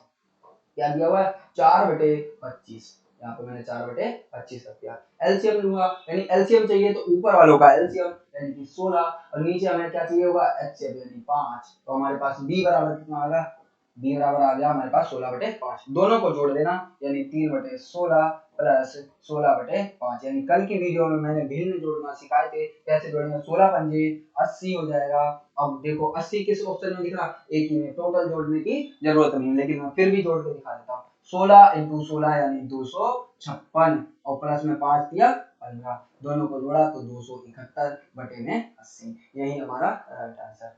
क्या दिया हुआ है 4/25, यहाँ पे मैंने 4/25 रख दिया। एलसीएम लूंगा, यानी एलसीएम चाहिए तो ऊपर वालों का एलसीएम यानी कि 16, और नीचे हमें क्या चाहिए होगा एचसीएफ यानी 5, तो हमारे पास b बराबर कितना आ गया, b बराबर आ गया हमारे पास 16/5। दोनों को जोड़ देना यानी 3/16 प्लस 16/5, यानी कल की वीडियो में मैंने भिन्न जोड़ना सिखाए थे कैसे जोड़ेंगे। 16 पंजे 80 हो जाएगा। अब देखो 80 किस ऑप्शन में दिख रहा, एक ही में, टोटल जोड़ने की जरूरत नहीं, लेकिन मैं फिर भी जोड़ के दिखा देता हूँ। 16 × 16 यानी 256 और प्लस में 5 दिया 15, दोनों को जोड़ा तो 271/80, यही हमारा राइट आंसर।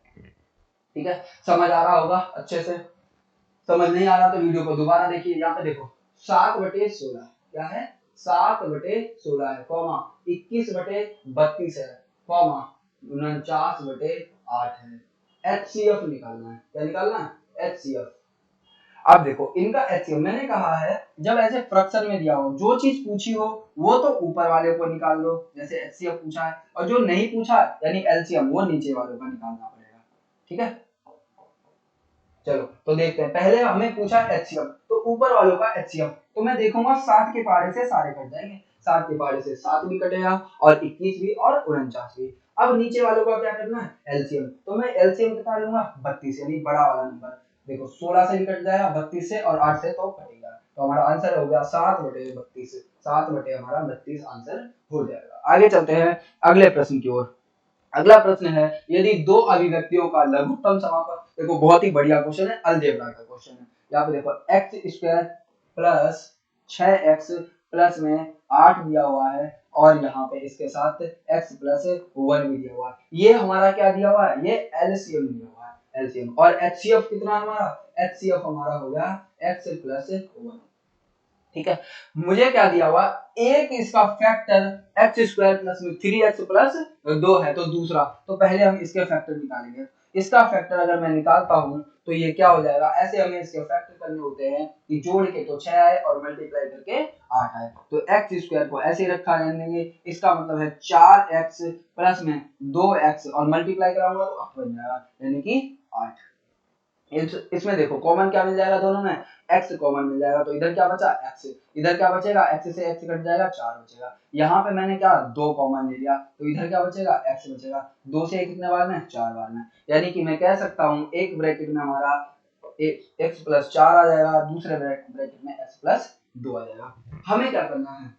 ठीक है, समझ आ रहा होगा अच्छे से। समझ नहीं आ रहा तो वीडियो को दोबारा देखिए। यहाँ पे देखो 7/16 क्या है, 7/16 है, कॉमा 21/32 है, कॉमा 49/8 है। HCF निकालना है, क्या निकालना है HCF। अब देखो इनका HCF मैंने कहा है जब ऐसे फ्रैक्शन में दिया हो, जो चीज पूछी हो वो तो ऊपर वाले को निकाल दो, जैसे HCF पूछा है, और जो नहीं पूछा यानी LCM वो नीचे वालों का निकालना पड़ेगा। ठीक है, चलो तो देखते हैं। पहले हमें पूछा HCF, तो ऊपर वालों का HCF, तो मैं देखूंगा 7 के पहाड़े से सारे कट जाएंगे, 7 के पहाड़े से 7 भी कटेगा और 21 भी और 49 भी। अब नीचे वालों का क्या करना है LCM, तो मैं LCM कितना लूंगा 32, यानी बड़ा वाला नंबर। देखो 16 से भी कट जाएगा 32 से, और 8 से तो कटेगा, तो हमारा आंसर हो गया 7/32, 7 हमारा 32 आंसर हो जाएगा। आगे चलते हैं अगले प्रश्न की ओर। अगला प्रश्न है, यदि दो अभिव्यक्तियों का लघुत्तम समापन, देखो बहुत ही बढ़िया क्वेश्चन है, अलजेब्रा का क्वेश्चन है। यहाँ पे देखो x² प्लस 6x प्लस में 8 दिया हुआ है, और यहाँ पे इसके साथ x प्लस 1 भी दिया हुआ है। ये हमारा क्या दिया हुआ है, ये एलसीएम दिया हुआ है, एलसीएम। और एचसीएफ कितना हमारा, एचसीएफ हमारा हो गया x प्लस 1। ठीक है, मुझे क्या दिया हुआ, एक इसका फैक्टर x² प्लस में 3x प्लस 2 है, तो दूसरा, तो पहले हम इसके फैक्टर निकालेंगे। इसका फैक्टर अगर मैं निकालता हूं तो ये क्या हो जाएगा, ऐसे हमें इसके फैक्टर करने होते हैं कि जोड़ के तो 6 आए और मल्टीप्लाई करके 8 आए, तो x² को ऐसे ही रखा रहने देंगे। इसका मतलब है 4x प्लस में 2x और मल्टीप्लाई कराऊंगा तो 8 बन जाएगा, यानी कि 8। इसमें देखो कॉमन क्या मिल जाएगा, दोनों में x कॉमन मिल जाएगा, तो इधर क्या बचा x, इधर क्या बचेगा x से x कट जाएगा 4 बचेगा। यहाँ पे मैंने क्या 2 कॉमन ले लिया, तो इधर क्या बचेगा x बचेगा, 2 से कितने बार में 4 बार में, यानी कि मैं कह सकता हूँ एक ब्रैकेट में हमारा x प्लस 4 आ जाएगा, दूसरे ब्रैकेट में x प्लस 2 आ जाएगा। हमें क्या करना है,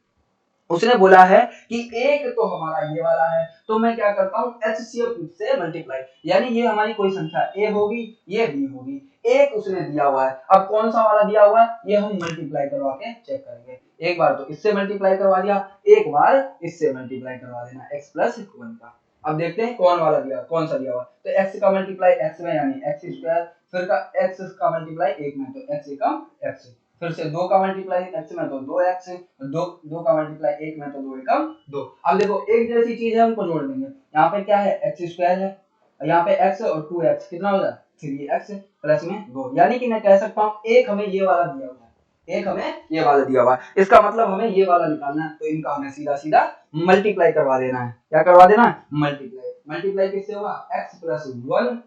उसने बोला है कि एक तो हमारा ये वाला है, तो मैं क्या करता हूँ HCF से मल्टीप्लाई, यानी ये हमारी कोई संख्या a होगी, ये b होगी, एक उसने दिया हुआ है। अब कौन सा वाला दिया हुआ है ये हम मल्टीप्लाई करवा के चेक करेंगे। एक बार तो इससे मल्टीप्लाई करवा दिया, एक बार इससे मल्टीप्लाई करवा देना x प्लस 1 का। अब देखते हैं कौन वाला दिया, कौन सा दिया हुआ, तो x का मल्टीप्लाई x में यानी x स्क्वायर, फिर का x का मल्टीप्लाई 1 में तो x एकम x, फिर से 2 का मल्टीप्लाई x में तो 2x, 2 का मल्टीप्लाई 1 में तो 2 एकम 2। अब देखो एक जैसी चीज है, उनको जोड़ देंगे। यहाँ पे क्या है x स्क्वायर है, यहाँ पे x और 2x कितना हो जाए 3x प्लस में 2, यानी कि मैं कह सकता हूँ एक हमें ये वाला दिया हुआ है, एक हमें ये वाला दिया हुआ है, इसका मतलब हमें ये वाला निकालना है, तो इनका हमें सीधा सीधा मल्टीप्लाई करवा देना है। क्या करवा देना है, मल्टीप्लाई। मल्टीप्लाई किससे होगा, x प्लस 1,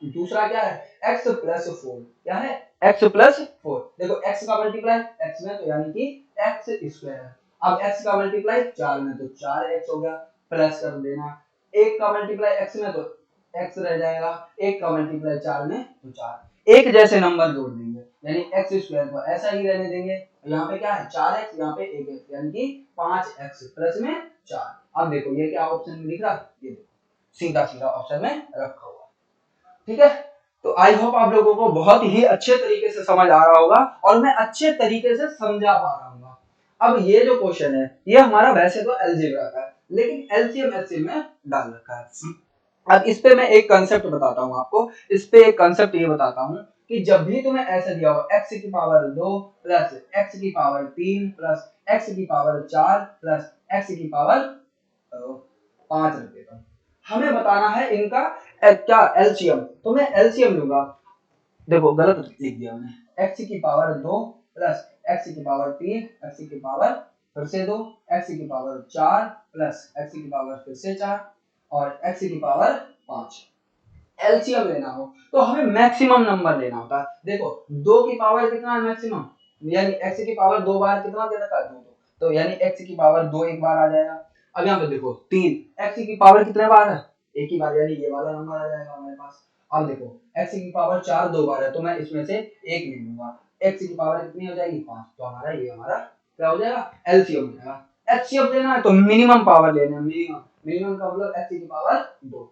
दूसरा क्या है x प्लस 4, क्या है x प्लस 4। देखो x का मल्टीप्लाई x में तो यानी कि x स्क्वायर, अब x का मल्टीप्लाई 4 में तो 4x हो गया, प्लस कर देना, 1 का मल्टीप्लाई x में तो x रह जाएगा, 1 का मल्टीप्लाई 4 में तो 4, एक जैसे नंबर जोड़ देंगे, यानी x स्क्वायर को ऐसा ही रहने देंगे। यहाँ पे क्या है 4x, यहाँ पे 1x, यानी कि 5x प्लस में 4। अब देखो ये क्या ऑप्शन में दिख रहा है, ये देखो सीधा सीधा ऑप्शन में रखा हुआ, ठीक है। तो आई होप आप लोगों को बहुत ही अच्छे तरीके से समझ आ रहा होगा और मैं अच्छे तरीके से समझा पा रहा हूँ। अब ये जो क्वेश्चन है ये हमारा वैसे तो अलजेब्रा का है, लेकिन एलसीएम एचसीएम में डाल रखा है। अब इस पे मैं एक कांसेप्ट बताता हूँ आपको, इस पे एक कांसेप्ट ये बताता हूँ कि जब भी तुम्हें ऐसे दिया हो x की पावर 2 प्लस x की पावर 3 प्लस x की पावर 4 प्लस x की पावर 5 रख देता हूँ, हमें बताना है इनका क्या एलसीएम, तो मैं एलसीएम लूंगा। देखो गलत लिख दिया मैंने, x की पावर 2 प्लस x की पावर 3, x की पावर फिर से 2, x की पावर 4 प्लस x की पावर फिर से 4 और x की पावर 5। एलसीएम लेना हो तो हमें मैक्सिमम नंबर लेना होता है। देखो 2 की पावर कितना है मैक्सिमम, यानी x की पावर 2 बार कितना दे रखा है 2, तो यानी x की पावर 2 एक बार आ जाएगा। अब यहाँ पे देखो 3, x की पावर कितने बार है, एक ही बार, यानी ये वाला नंबर आ जाएगा हमारे पास। अब देखो x की पावर 4 दो बार है, तो मैं इसमें से एक ले लूंगा, x की पावर कितनी हो जाएगी 5, तो हमारा ये हमारा क्या हो जाएगा एलसीएम हो जाएगा। एचसीएफ लेना है तो मिनिमम पावर लेना है, मिनिमम का मतलब x की पावर 2।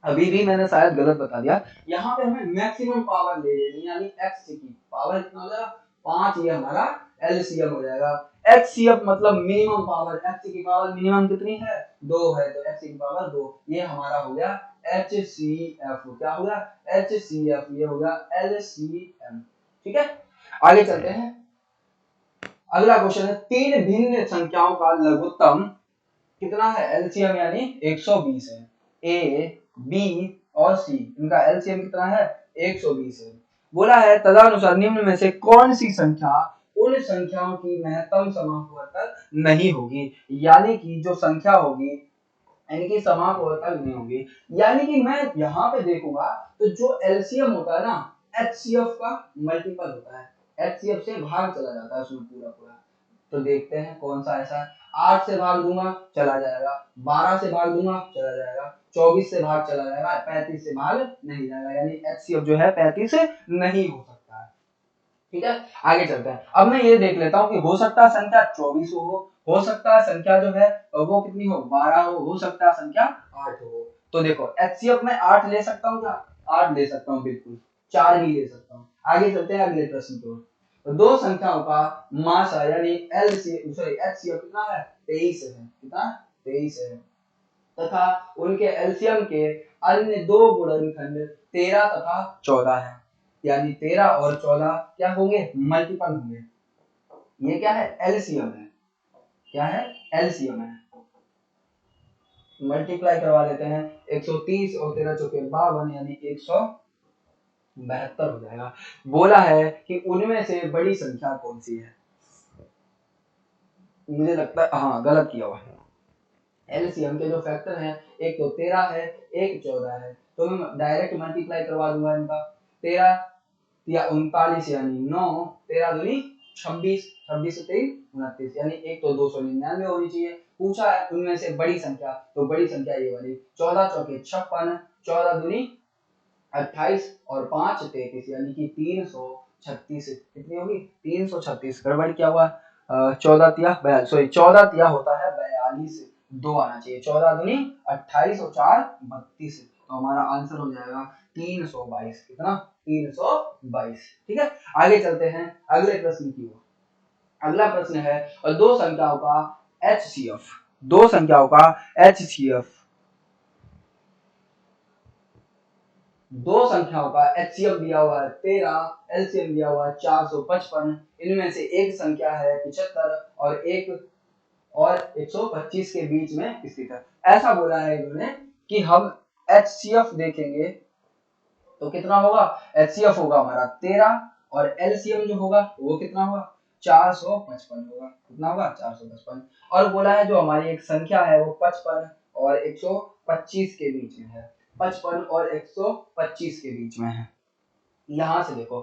अभी भी मैंने शायद गलत बता दिया, यहाँ पे हमें मैक्सिमम पावर ले लेनी, यानी x की पावर कितना हो जाएगा 5, ये हमारा एलसीएम हो जाएगा। एचसीएफ मतलब मिनिमम पावर, x की पावर मिनिमम कितनी है 2 है, तो x की पावर 2, ये हमारा हो गया एचसीएफ। क्या हो गया एचसीएफ, ये हो गया एलसीएम। ठीक है आगे चलते हैं। अगला क्वेश्चन है, तीन भिन्न संख्याओं का लघुत्तम कितना है एलसीएम, यानी 120 है। ए बी और सी, इनका एलसीएम कितना है 120 है। बोला है तदनुसार निम्न में से कौन सी संख्या उन संख्याओं की महत्तम समापवर्तक नहीं होगी, यानी कि जो संख्या होगी इनकी समापवर्तक नहीं होगी। यानी कि मैं यहाँ पे देखूंगा तो जो एलसीएम होता है ना एचसीएफ का मल्टीपल होता है, एचसीएफ से भाग चला जाता है उसमें पूरा पूरा। तो देखते हैं कौन सा ऐसा है, 8 से भाग दूंगा चला जाएगा, 12 से भाग दूंगा चला जाएगा, 24 से भाग चला जाएगा, 35 से भाग नहीं जाएगा, यानी एचसीएफ जो है 35 से नहीं हो सकता है। ठीक है आगे चलते हैं। अब मैं ये देख लेता हूँ कि हो सकता है संख्या 24 हो सकता है संख्या जो है वो कितनी हो 12 हो सकता है संख्या 8 हो। तो देखो एचसीएफ में 8 ले सकता हूँ क्या, 8 ले सकता हूँ बिल्कुल, 4 भी ले सकता हूँ। आगे चलते हैं अगले प्रश्न की ओर। तो दो संख्याओं का मासा यानी एचसीएफ कितना है 23 है, कितना 23 है, तथा उनके एलसीएम के अन्य दो गुणनखंड 13 तथा 14 है, यानी 13 और 14 क्या होंगे मल्टीपल होंगे। ये क्या है एलसीएम है, क्या है एलसीएम है। मल्टीप्लाई करवा लेते हैं, 130 और 13 चौके 52, यानी 172 हो जाएगा। बोला है कि उनमें से बड़ी संख्या कौन सी है, मुझे लगता है हाँ गलत किया हुआ है। एलसीएम के जो फैक्टर हैं एक तो 13 है एक 14 है, तो मैं डायरेक्ट मल्टीप्लाई करवा दूंगा इनका, 13 या 39 यानी 9, 13 दूनी 26, 26 से 23 29, यानी एक तो 299 होनी चाहिए। पूछा है उनमें से बड़ी संख्या, तो बड़ी संख्या ये वाली, 14 चौके 56, 14 दूनी 28 और 5 33 यानी कि 336। कितनी होगी? 336। गड़बड़ क्या हुआ? 14 तिया 42, सॉरी 14 तिया होता है 42, 2 आना चाहिए। 14 दूनी 28 और 4 32, तो हमारा आंसर हो जाएगा 322। कितना? 322। ठीक है, आगे चलते हैं अगले प्रश्न की ओर। अगला प्रश्न है और दो संख्याओं का HCF, दो संख्याओं का HCF, दो संख्याओं का HCF दिया हुआ है 13, LCM दिया हुआ है 455। इनमें से एक संख्या है 75 और 125 के बीच में स्थित है। ऐसा बोला है इन्होंने कि हम HCF देखेंगे तो कितना होगा? HCF होगा हमारा 13 और LCM जो होगा वो कितना होगा? 455 होगा। कितना होगा? 455। और बोला है जो हमारी एक संख्या है वो 55 और 125 के बीच में है। 55 और 125 के बीच में है। यहां से देखो,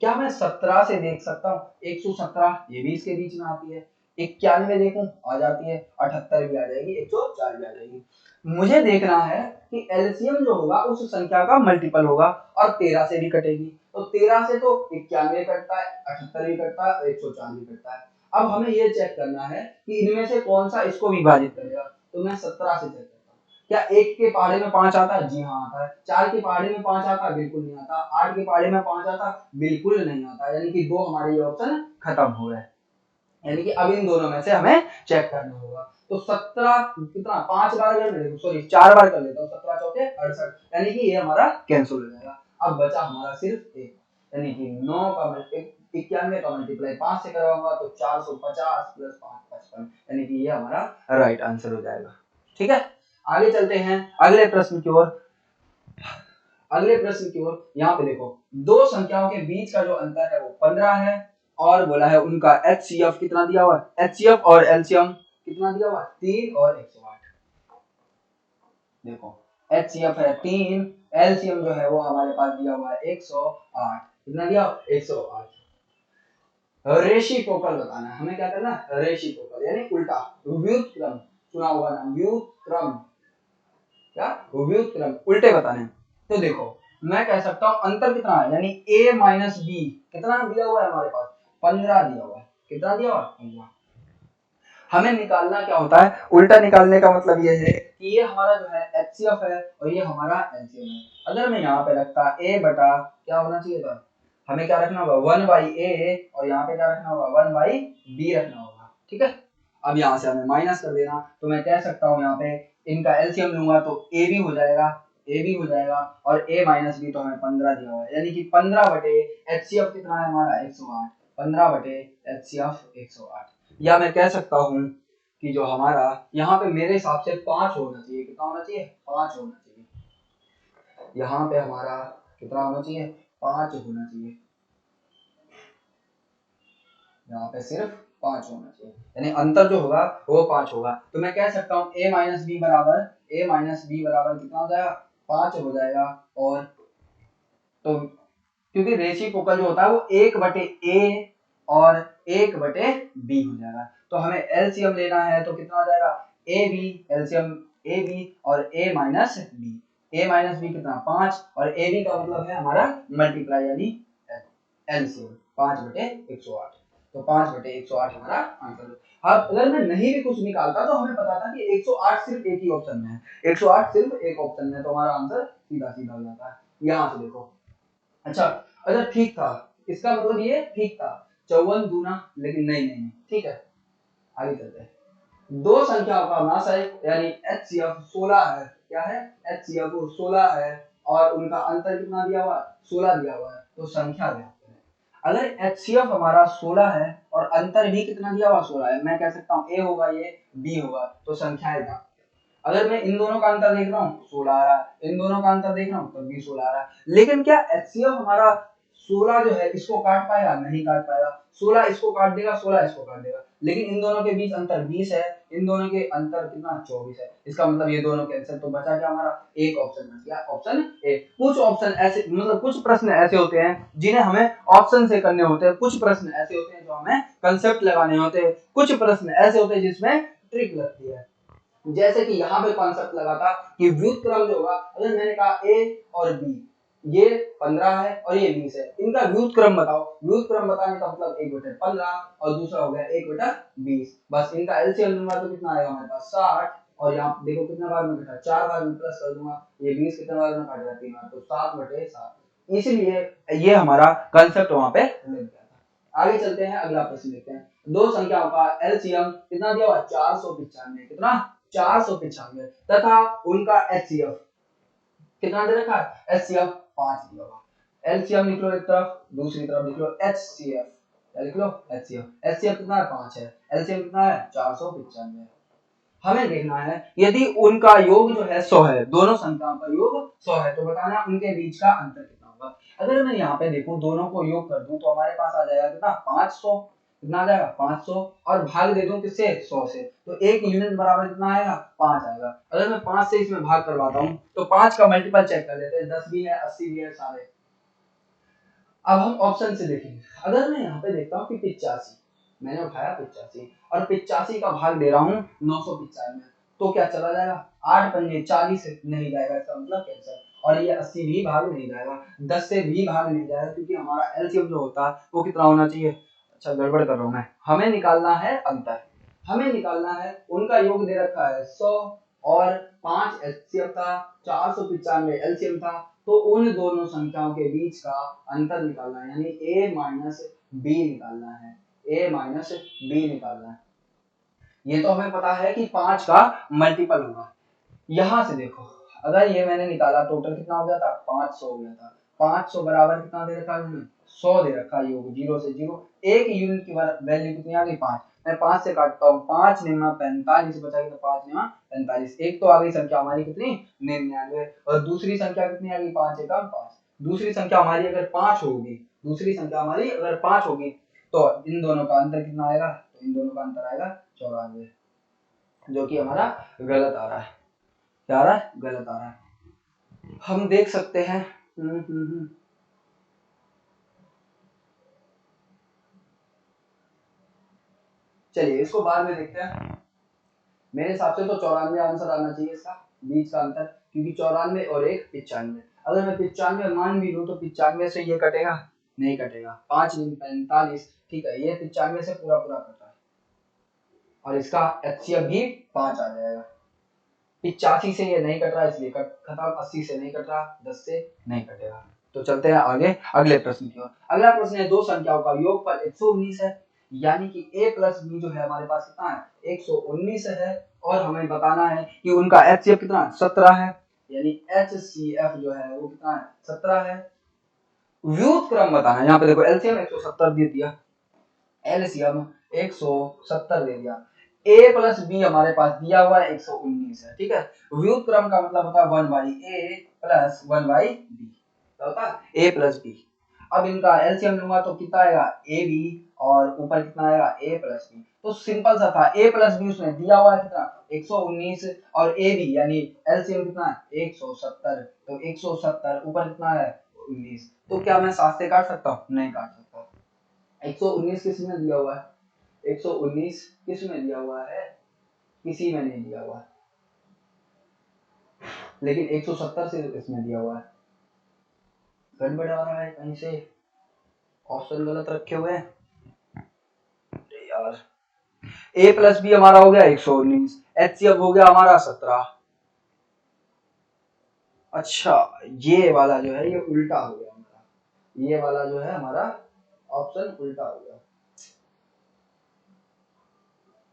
क्या मैं 17 से देख सकता हूँ? 117 ये भी इसके बीच में आती है। 91 देखूं आ जाती है, 78 भी आ जाएगी, 104 भी आ जाएगी। मुझे देखना है कि एलसीएम जो होगा उस संख्या का मल्टीपल होगा और 13 से भी कटेगी। तो 13 से तो 91 कटता है, 78 भी कटता है, 104 भी कटता है। अब हमें ये चेक करना है कि इनमें से कौन सा इसको विभाजित करेगा। तो मैं 17 से चेक करता हूँ। क्या 1 के पहाड़े में 5 आता है? जी हाँ आता है। 4 के पहाड़े में 5 आता है? बिल्कुल नहीं आता। 8 के पहाड़े में 5 आता? बिल्कुल नहीं आता। यानी कि दो हमारे ये ऑप्शन खत्म हो गए। यानी कि अब इन दोनों में से हमें चेक करना होगा। तो 17 कितना? 5 बार कर लेते, सॉरी 4 बार कर लेता हूँ। 17 चौके 68, यानी कि ये हमारा कैंसिल हो जाएगा। अब बचा हमारा सिर्फ एक, यानी कि 9 का 91 का मल्टीप्लाई 5 से करवाऊंगा तो 450 प्लस 5 55, यानी कि ये हमारा राइट आंसर हो जाएगा। ठीक है, आगे चलते हैं अगले प्रश्न की ओर। अगले प्रश्न की ओर यहाँ पे देखो, दो संख्याओं के बीच का जो अंतर है वो 15 है और बोला है उनका HCF कितना दिया हुआ है? HCF और LCM कितना दिया हुआ है? 3 और 108। देखो HCF है 3, LCM जो है वो हमारे पास दिया हुआ है 108। कितना दिया? 108। रेसिप्रोकल बताना है हमें। क्या करना है? रेसिप्रोकल यानी उल्टा, व्युत्क्रम। सुना होगा नाम व्युत्क्रम। क्या? व्युत्क्रम, उल्टे बताने। तो देखो मैं कह सकता हूं अंतर कितना है, यानी a माइनस बी कितना दिया हुआ है हमारे पास? 15 दिया हुआ है। कितना दिया हुआ है? 15। हमें निकालना क्या होता है? उल्टा निकालने का मतलब ये है कि ये हमारा जो है HCF है और ये हमारा LCM है। अगर मैं यहाँ पे रखता a बटा क्या होना चाहिए था, हमें क्या रखना होगा? 1 बाई a, और यहाँ पे क्या रखना होगा? 1 बाई b रखना होगा। ठीक है, अब यहाँ से हमें माइनस कर देना। तो मैं कह सकता हूँ यहाँ पे इनका एलसीएम लूंगा तो a भी हो जाएगा, a भी हो जाएगा, और a माइनस बी तो हमें 15 दिया हुआ है, यानी कि 15 बटे HCF कितना है हमारा? 108। 15 बटे HCF 108। या मैं कह सकता हूँ कि जो हमारा यहाँ पे मेरे हिसाब से 5 होना चाहिए। कितना होना चाहिए? 5 होना चाहिए। यहाँ पे हमारा कितना होना चाहिए? 5 होना चाहिए। यहाँ पे सिर्फ 5 होना चाहिए, यानी अंतर जो होगा वो 5 होगा। तो मैं कह सकता हूँ a माइनस बी बराबर कितना हो जाएगा? 5 हो जाएगा। और तो क्योंकि रेसिप्रोकल जो होता है वो 1 बटे a और 1 बटे b हो जाएगा। तो हमें एलसीएम लेना है तो कितना हो जाएगा? A B, LCM A B और a minus B. a minus B कितना? 5, और a b का मतलब है हमारा मल्टीप्लाई, यानी एलसीएम 5 बटे 108। तो 5 बटे 108 हमारा आंसर। अब अगर मैं नहीं भी कुछ निकालता तो हमें पता था कि 108 सिर्फ एक ही ऑप्शन में है, 108 सिर्फ एक ऑप्शन में है, तो हमारा आंसर सीधा सीधा हो जाता है। यहाँ से देखो, अच्छा अच्छा ठीक था, इसका मतलब ये ठीक था 54 दूना, लेकिन नहीं, ठीक है आगे चलते हैं। दो संख्याओं का मासाई यानी HCF 16 है। क्या है? HCF 16 है और उनका अंतर कितना दिया हुआ है? 16 दिया हुआ है। तो संख्या ज्ञात करें। अगर HCF हमारा 16 है और अंतर भी कितना दिया हुआ? 16 है, मैं कह सकता हूँ A होगा, ये B होगा, तो संख्याएं ज्ञात। अगर मैं इन दोनों का अंतर देख रहा हूँ 16 आ रहा है, इन दोनों का अंतर देख रहा हूँ तब भी 16 आ रहा है, लेकिन क्या HCF हमारा 16 जो है इसको काट पाएगा? नहीं काट पाएगा। 16 इसको काट देगा, 16 इसको काट देगा, लेकिन इन दोनों के बीच अंतर 20 है, इन दोनों के अंतर कितना? 24 है। इसका मतलब ये दोनों कैंसिल, तो बचा क्या हमारा? एक ऑप्शन बच गया, ऑप्शन ए। कुछ ऑप्शन ऐसे, मतलब कुछ प्रश्न ऐसे होते हैं जिन्हें हमें ऑप्शन से करने होते हैं, कुछ प्रश्न ऐसे होते हैं जो हमें कंसेप्ट लगाने होते हैं, कुछ प्रश्न ऐसे होते हैं जिसमें ट्रिक लगती है। जैसे कि यहाँ पे कॉन्सेप्ट लगा था कि व्युत्क्रम जो होगा, अगर मैंने कहा a और b, ये 15 है और ये 20 है, इनका व्युत क्रम बताओ। व्युत क्रम बताने का मतलब 1/15 और दूसरा हो गया 1/20। बस इनका एलसीएम लूंगा तो कितना आएगा हमारे पास 60, और यहाँ देखो कितना बार में कटा, 4 बार में प्लस कर दूंगा, ये 20 कितने बार में काट जाती है तो 7/7। इसलिए ये हमारा कंसेप्ट वहां पे मिल गया था। आगे चलते हैं, अगला प्रश्न देखते हैं। दो संख्याओं का एलसीएम कितना दिया हुआ, 495, कितना 495, तथा उनका एचसीएफ कितना दे रखा है, एचसीएफ 5 दिया हुआ। एलसीएम लिख लो एक तरफ, दूसरी तरफ लिख लो एचसीएफ, क्या लिख लो, एचसीएफ। एचसीएफ कितना है, 5 है, एलसीएम कितना है, 495। हमें देखना है यदि उनका योग जो है 100 है, दोनों संख्याओं का योग 100 है, तो बताना उनके बीच का अंतर कितना होगा। अगर मैं यहाँ पे देखूं दोनों को योग कर दूं तो हमारे पास आ जाएगा कितना, 500, कितना आ जाएगा 500, और भाग दे दूं किससे, 100 से, तो एक यूनिट बराबर कितना आएगा, 5 आएगा। अगर मैं 5 से इसमें भाग करवाता हूँ तो 5 का मल्टीपल चेक कर लेते हैं, 10 भी है, 80 भी है, सारे। अब हम ऑप्शन से देखेंगे। अगर मैं यहाँ पे देखता हूँ कि 85, मैंने उठाया 85 और 85 का भाग दे रहा हूँ 995 में, तो क्या चला जाएगा, 8 पंजे 40 नहीं जाएगा, इसका मतलब कैंसिल। और ये 80 भी भाग नहीं जाएगा, 10 से भी भाग नहीं जाएगा, क्योंकि हमारा एलसीएम जो होता है वो कितना होना चाहिए। अच्छा गड़बड़ कर रहा हूँ मैं, हमें निकालना है अंतर, हमें निकालना है, उनका योग दे रखा है 100 और 5 एचसीएफ था, 495 एलसीएम था, तो उन दोनों संख्याओं के बीच का अंतर निकालना है, यानी a माइनस बी निकालना है, a माइनस बी निकालना है। ये तो हमें पता है कि 5 का मल्टीपल होगा। यहां से देखो, अगर ये मैंने निकाला टोटल कितना हो गया था, 500 हो गया था। 500 बराबर कितना दे रखा है उन्होंने, 100 दे रखा है, योग 0 से 0, एक यूनिट की वैल्यू कितनी आ गई, 5। मैं 5 से काटता हूँ, 5 निमा 45 बचा, तो 5 निमा 45, एक तो आ गई संख्या हमारी कितनी, 99, और दूसरी संख्या कितनी आ गई, 5 एकम 5। दूसरी संख्या हमारी अगर 5 होगी, दूसरी संख्या हमारी अगर 5 होगी, तो इन दोनों का अंतर कितना आएगा, तो इन दोनों का अंतर आएगा 94, जो कि हमारा गलत आ रहा है। क्या आ रहा है, गलत आ रहा है। हम देख सकते हैं, चलिए इसको बाद में देखते हैं। मेरे हिसाब से तो 94 आंसर आना चाहिए इसका, बीच का अंतर, क्योंकि 94 और 1 95। अगर मैं 95 मान भी लूं तो 95 से ये कटेगा, नहीं कटेगा, 5 45, ठीक है, ये 95 से पूरा पूरा कटा है, और इसका एचसीएफ भी 5 आ जाएगा। 85 से ये नहीं कट रहा, इसलिए खत्म, 80 से नहीं कट रहा, 10 से नहीं कटेगा। तो चलते हैं आगे अगले प्रश्न की ओर। अगला प्रश्न है, दो संख्याओं का योगफल 119 है, यानी कि a प्लस बी जो है हमारे पास कितना है, 119 है, और हमें बताना है कि उनका एचसीएफ कितना है, 17 है, यानी एचसीएफ जो है वो कितना है, 17 है। व्युत क्रम बताना है, यहाँ पे देखो एलसीएम 170 दे दिया, एलसीएम 170 दे दिया, a प्लस बी हमारे पास दिया हुआ है 119 है, ठीक है। व्युत क्रम का मतलब होता है 1/a प्लस 1/b, होता है a प्लस b। अब इनका एलसीएम लूंगा तो कितना आएगा, ए बी, और ऊपर कितना आएगा, a प्लस बी। तो सिंपल सा था, a प्लस बी उसने दिया हुआ है कितना, 119, और a बी यानी एलसीएम कितना है, 170, तो 170 ऊपर कितना है, 19। तो क्या मैं 7 से काट सकता हूँ, नहीं काट सकता। 119 किस में दिया हुआ है, 119 किस में दिया हुआ है, किसी में नहीं दिया हुआ है, लेकिन 170 से इसमें दिया हुआ है। गड़बड़ आ रहा है कहीं से, ऑप्शन गलत रखे हुए हैं यार। a प्लस बी हमारा हो गया 119, एचसीएफ हो गया हमारा 17। अच्छा ये वाला जो है ये उल्टा हो गया हमारा, ये वाला जो है हमारा ऑप्शन उल्टा हो गया।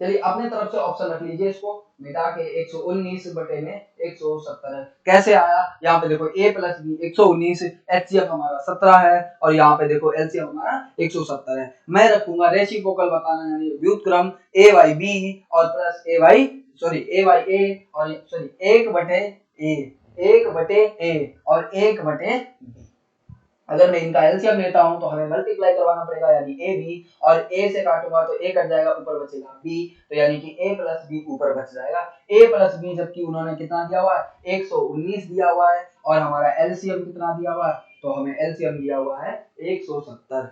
चलिए अपने तरफ से ऑप्शन रख लीजिए, इसको मिटा के 119 बटे में 170 कैसे आया। यहाँ पे देखो a प्लस बी 119, एचसीएफ हमारा 17 है, और यहाँ पे देखो एलसीएम हमारा 170 है। मैं रखूंगा रेसिप्रोकल बताना, यानी व्युत्क्रम a बाई बी और प्लस a बाई ए और सॉरी 1/a और 1/b। अगर मैं इनका एलसीएम लेता हूं तो हमें मल्टीप्लाई करवाना पड़ेगा, यानी ए बी, और ए से काटूंगा तो ए कट जाएगा, ऊपर बचेगा बी, तो यानी कि ए प्लस बी ऊपर बच जाएगा। ए प्लस बी जबकि उन्होंने कितना दिया हुआ है, 119 दिया हुआ है, और हमारा एलसीएम कितना दिया हुआ है, तो हमें एलसीएम दिया हुआ है 170,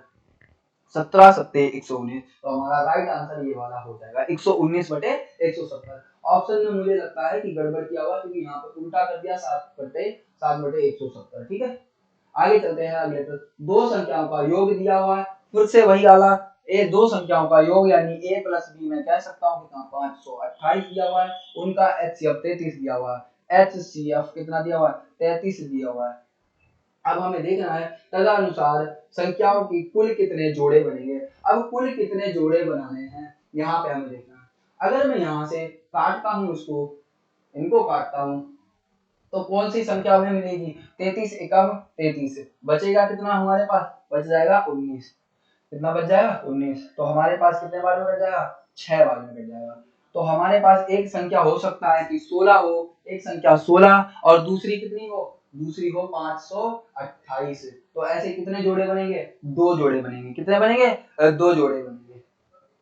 17 सत्ते 119, तो हमारा राइट आंसर ये वाला हो जाएगा 119 बटे 170। ऑप्शन में मुझे लगता है कि गड़बड़ किया हुआ, क्योंकि यहाँ पर उल्टा कर दिया 7 बटे 170, ठीक है। आगे चलते हैं अगले प्रश्न। दो संख्याओं का योग दिया हुआ है, फिर से वही वाला दो संख्याओं का योग यानी a प्लस बी मैं कह सकता हूँ कितना 528 दिया हुआ है, उनका HCF 33 दिया हुआ है, HCF कितना दिया हुआ है 33 दिया हुआ है। अब हमें देखना है तदनुसार संख्याओं की कुल कितने जोड़े बनेंगे। अब कुल कितने जोड़े बनाने हैं यहाँ पे हमें देखना है। अगर मैं यहाँ से काटता हूँ इसको, इनको काटता हूँ तो कौन सी संख्या हमें मिलेगी 33 एकम 33, बचेगा कितना हमारे पास, बच जाएगा 19। कितना बच जाएगा 19। तो हमारे पास कितने बार में कट जाएगा 6 बार में कट जाएगा। तो हमारे पास एक संख्या हो सकता है कि 16 हो, एक संख्या 16 और दूसरी कितनी हो, दूसरी हो 528। तो ऐसे कितने जोड़े बनेंगे, दो जोड़े बनेंगे। कितने बनेंगे, दो जोड़े बनेंगे।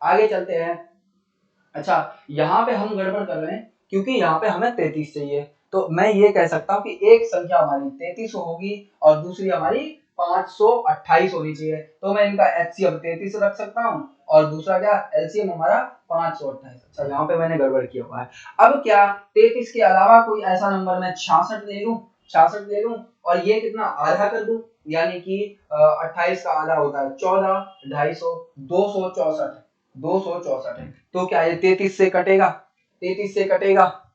आगे चलते हैं। अच्छा यहाँ पे हम गड़बड़ कर रहे हैं क्योंकि यहाँ पे हमें 33 चाहिए, तो मैं ये कह सकता हूँ कि एक संख्या हमारी 33 होगी और दूसरी हमारी 528 होनी चाहिए। तो मैं इनका HCF 33 रख सकता हूँ और दूसरा क्या LCM हमारा 528। अच्छा यहाँ पे मैंने गड़बड़ किया हुआ है। अब क्या 33 के अलावा कोई ऐसा नंबर मैं 66 ले लूं, 66 ले लूं और ये कितना आधा कर दूं, यानी कि 28 का आधा होता है 14, 250, 264, 264 है। तो क्या ये 33 से कटेगा, 33 से कटेगा,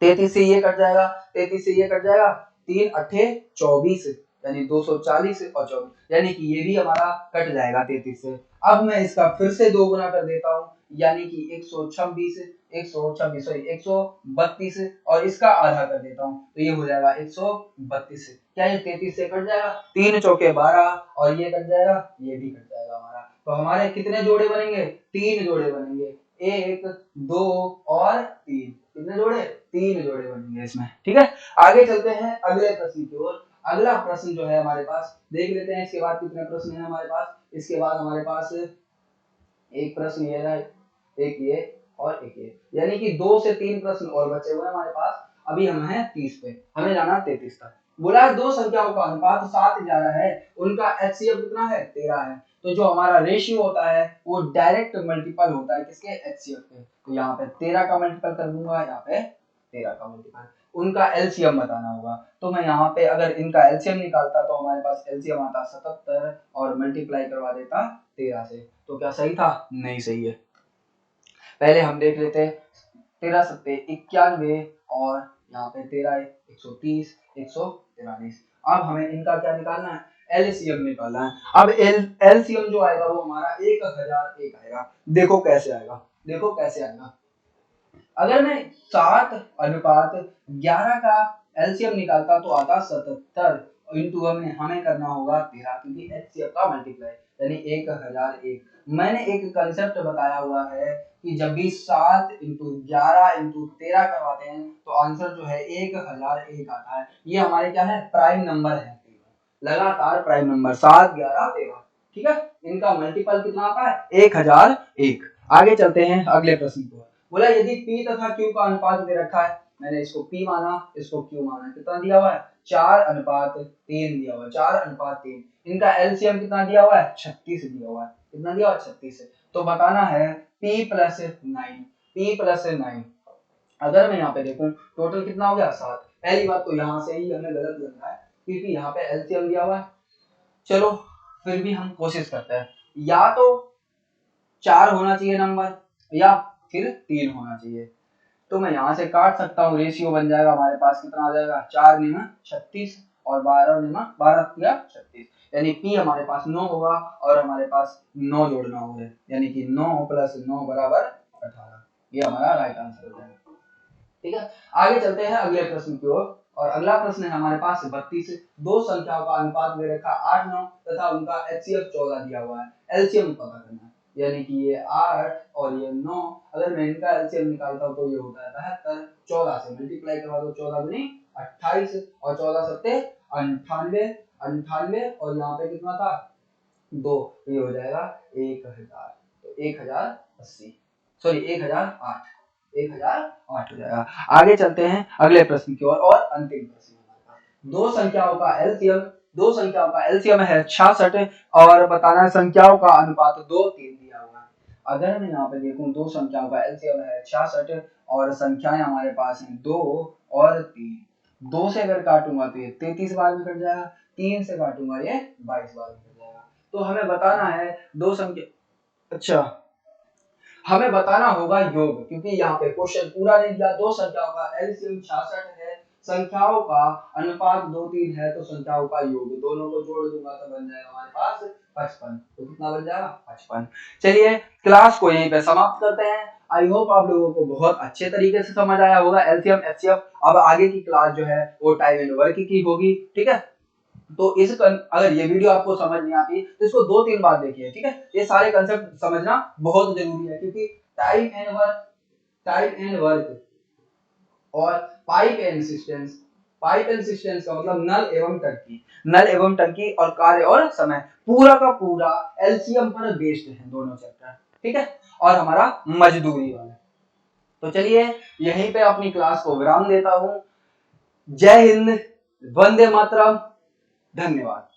33 से ये कट जाएगा, 33 से ये कट जाएगा, 3 अट्ठे 24 यानी 240 और 24, यानी कि ये भी हमारा कट जाएगा 33 से। अब मैं इसका फिर से दो गुना कर देता हूँ, यानी कि 126 126 सॉरी 132 और इसका आधा कर देता हूँ तो ये हो जाएगा 132। क्या ये 33 से कट जाएगा, 3 चौके 12 और ये कट जाएगा, ये भी कट जाएगा हमारा। तो हमारे कितने जोड़े बनेंगे, 3 जोड़े बनेंगे, 1 2 और 3। कितने जोड़े, 3 जोड़े बनेंगे इसमें। ठीक है, आगे चलते हैं अगले प्रश्न की ओर। अगला प्रश्न जो है हमारे पास देख लेते हैं, इसके बाद कितने प्रश्न हैं हमारे पास। इसके बाद हमारे पास एक प्रश्न ये है, एक ये और एक ये, यानी कि 2 से 3 प्रश्न और बचे हुए हैं हमारे पास। अभी हम हैं 30 पे, हमें जाना 33 तक। बोला है दो संख्याओं का अनुपात 7:11 है, उनका HCF कितना है 13 है। तो जो हमारा रेशियो होता है वो डायरेक्ट मल्टीपल होता है किसके, HCF के। तो यहाँ पे 13 का मल्टीपल कर दूंगा, यहाँ पे 13 का मल्टीपल, उनका LCM बताना होगा। तो मैं यहाँ पे अगर इनका LCM निकालता तो हमारे पास LCM आता 77 और मल्टीप्लाई करवा देता 13 से। तो क्या सही था, नहीं सही है। पहले हम देख लेते हैं, 13 सत्ते 91 और यहाँ पे 13 130 143। अब हमें इनका क्या निकालना है, LCM निकालना है। अब LCM जो आएगा वो हमारा 1001 आएगा। देखो कैसे आएगा, देखो कैसे आएगा। अगर मैं 7:11 का LCM निकालता तो आता 77 इंटू हमें करना होगा 13 क्योंकि HCF का मल्टीप्लाई यानी 1001। मैंने एक कंसेप्ट बताया हुआ है कि जब भी 7 इंटू 11 इंटू 13 करवाते हैं तो आंसर जो है 1001 आता है। ये हमारे क्या है, प्राइम नंबर है, लगातार प्राइम नंबर 7 11 13। ठीक है, इनका मल्टीपल कितना आता है 1001। आगे चलते हैं अगले प्रश्न को। बोला यदि P तथा Q का अनुपात दे रखा है, मैंने इसको P माना इसको Q माना, कितना दिया हुआ है 4:3 दिया हुआ है, 4:3। इनका LCM कितना दिया हुआ है 36 दिया हुआ है, कितना दिया हुआ है 36। तो बताना है P प्लस 9, P प्लस 9। अगर मैं यहाँ पे देखूं टोटल कितना हो गया 7। पहली बात तो यहाँ से ही हमें गलत लग रहा है क्योंकि यहाँ पे LCM दिया हुआ है। चलो फिर भी हम कोशिश करते हैं, या तो 4 होना चाहिए नंबर या फिर 3 होना चाहिए। तो मैं यहाँ से काट सकता हूँ, रेशियो बन जाएगा हमारे पास कितना आ जाएगा 4 निमा 36 और 12 निमा 12 या 36, यानी P हमारे पास 9 होगा और हमारे पास 9 जोड़ना होगा, यानी कि 9 प्लस 9 बराबर 18। ये हमारा राइट आंसर हो जाएगा। ठीक है, आगे चलते हैं अगले प्रश्न की ओर। और अगला प्रश्न है हमारे पास 32। दो संख्याओं का अनुपात दे रखा 8 9 तथा उनका HCF 14 दिया हुआ है, LCM पता करना है। यानी कि ये 8 और ये 9, अगर मैं इनका LCM निकालता हूं तो ये होता है 72। 14 से मल्टीप्लाई करवा दो, 14 दूनी 28 और 14 सत्ते 98, 98 और यहाँ पे कितना था 2, ये हो जाएगा 1000। तो 1080 सॉरी 1008, 1008 हो जाएगा। आगे चलते हैं अगले प्रश्न की ओर और अंतिम प्रश्न हमारे पास। दो संख्याओं का एलसीएम है 66 और बताना है संख्याओं का अनुपात 2 3 दिया हुआ है। अगर मैं यहाँ पे देखूं दो संख्याओं का एलसीएम है 66 और संख्याएं हमारे पास हैं 2 और 3। 2 से अगर काटूंगा तो ये 33 बार में कट जाएगा, 3 से काटूंगा ये 22 बार हो जाएगा। तो हमें बताना है दो संख्या, अच्छा हमें बताना होगा योग, क्योंकि यहाँ पे क्वेश्चन पूरा नहीं दिया। दो संख्याओं का एलसीएम 66 है, संख्याओं का अनुपात 2-3 है, तो संख्याओं का योग दोनों को जोड़ दूंगा तो बन जाएगा हमारे पास 55। तो कितना बन जाएगा 55। चलिए क्लास को यहीं पे समाप्त करते हैं। आई होप आप लोगों को बहुत अच्छे तरीके से समझ आया होगा एलसीएम एचसीएफ। अब आगे की क्लास जो है वो टाइम एंड वर्क की होगी, ठीक है। तो अगर ये वीडियो आपको समझ नहीं आती तो इसको 2-3 बार देखिए, ठीक है। ये सारे कंसेप्ट समझना बहुत जरूरी है, क्योंकि टाइम एंड वर्क और पाइप एंड सिस्टेंस का मतलब नल एवं टंकी और कार्य और समय पूरा का पूरा एलसीएम पर बेस्ड है दोनों चैप्टर, ठीक है। और हमारा मजदूरी वाला। तो चलिए यहीं पे अपनी क्लास को विराम देता हूं। जय हिंद, वंदे मातरम, धन्यवाद।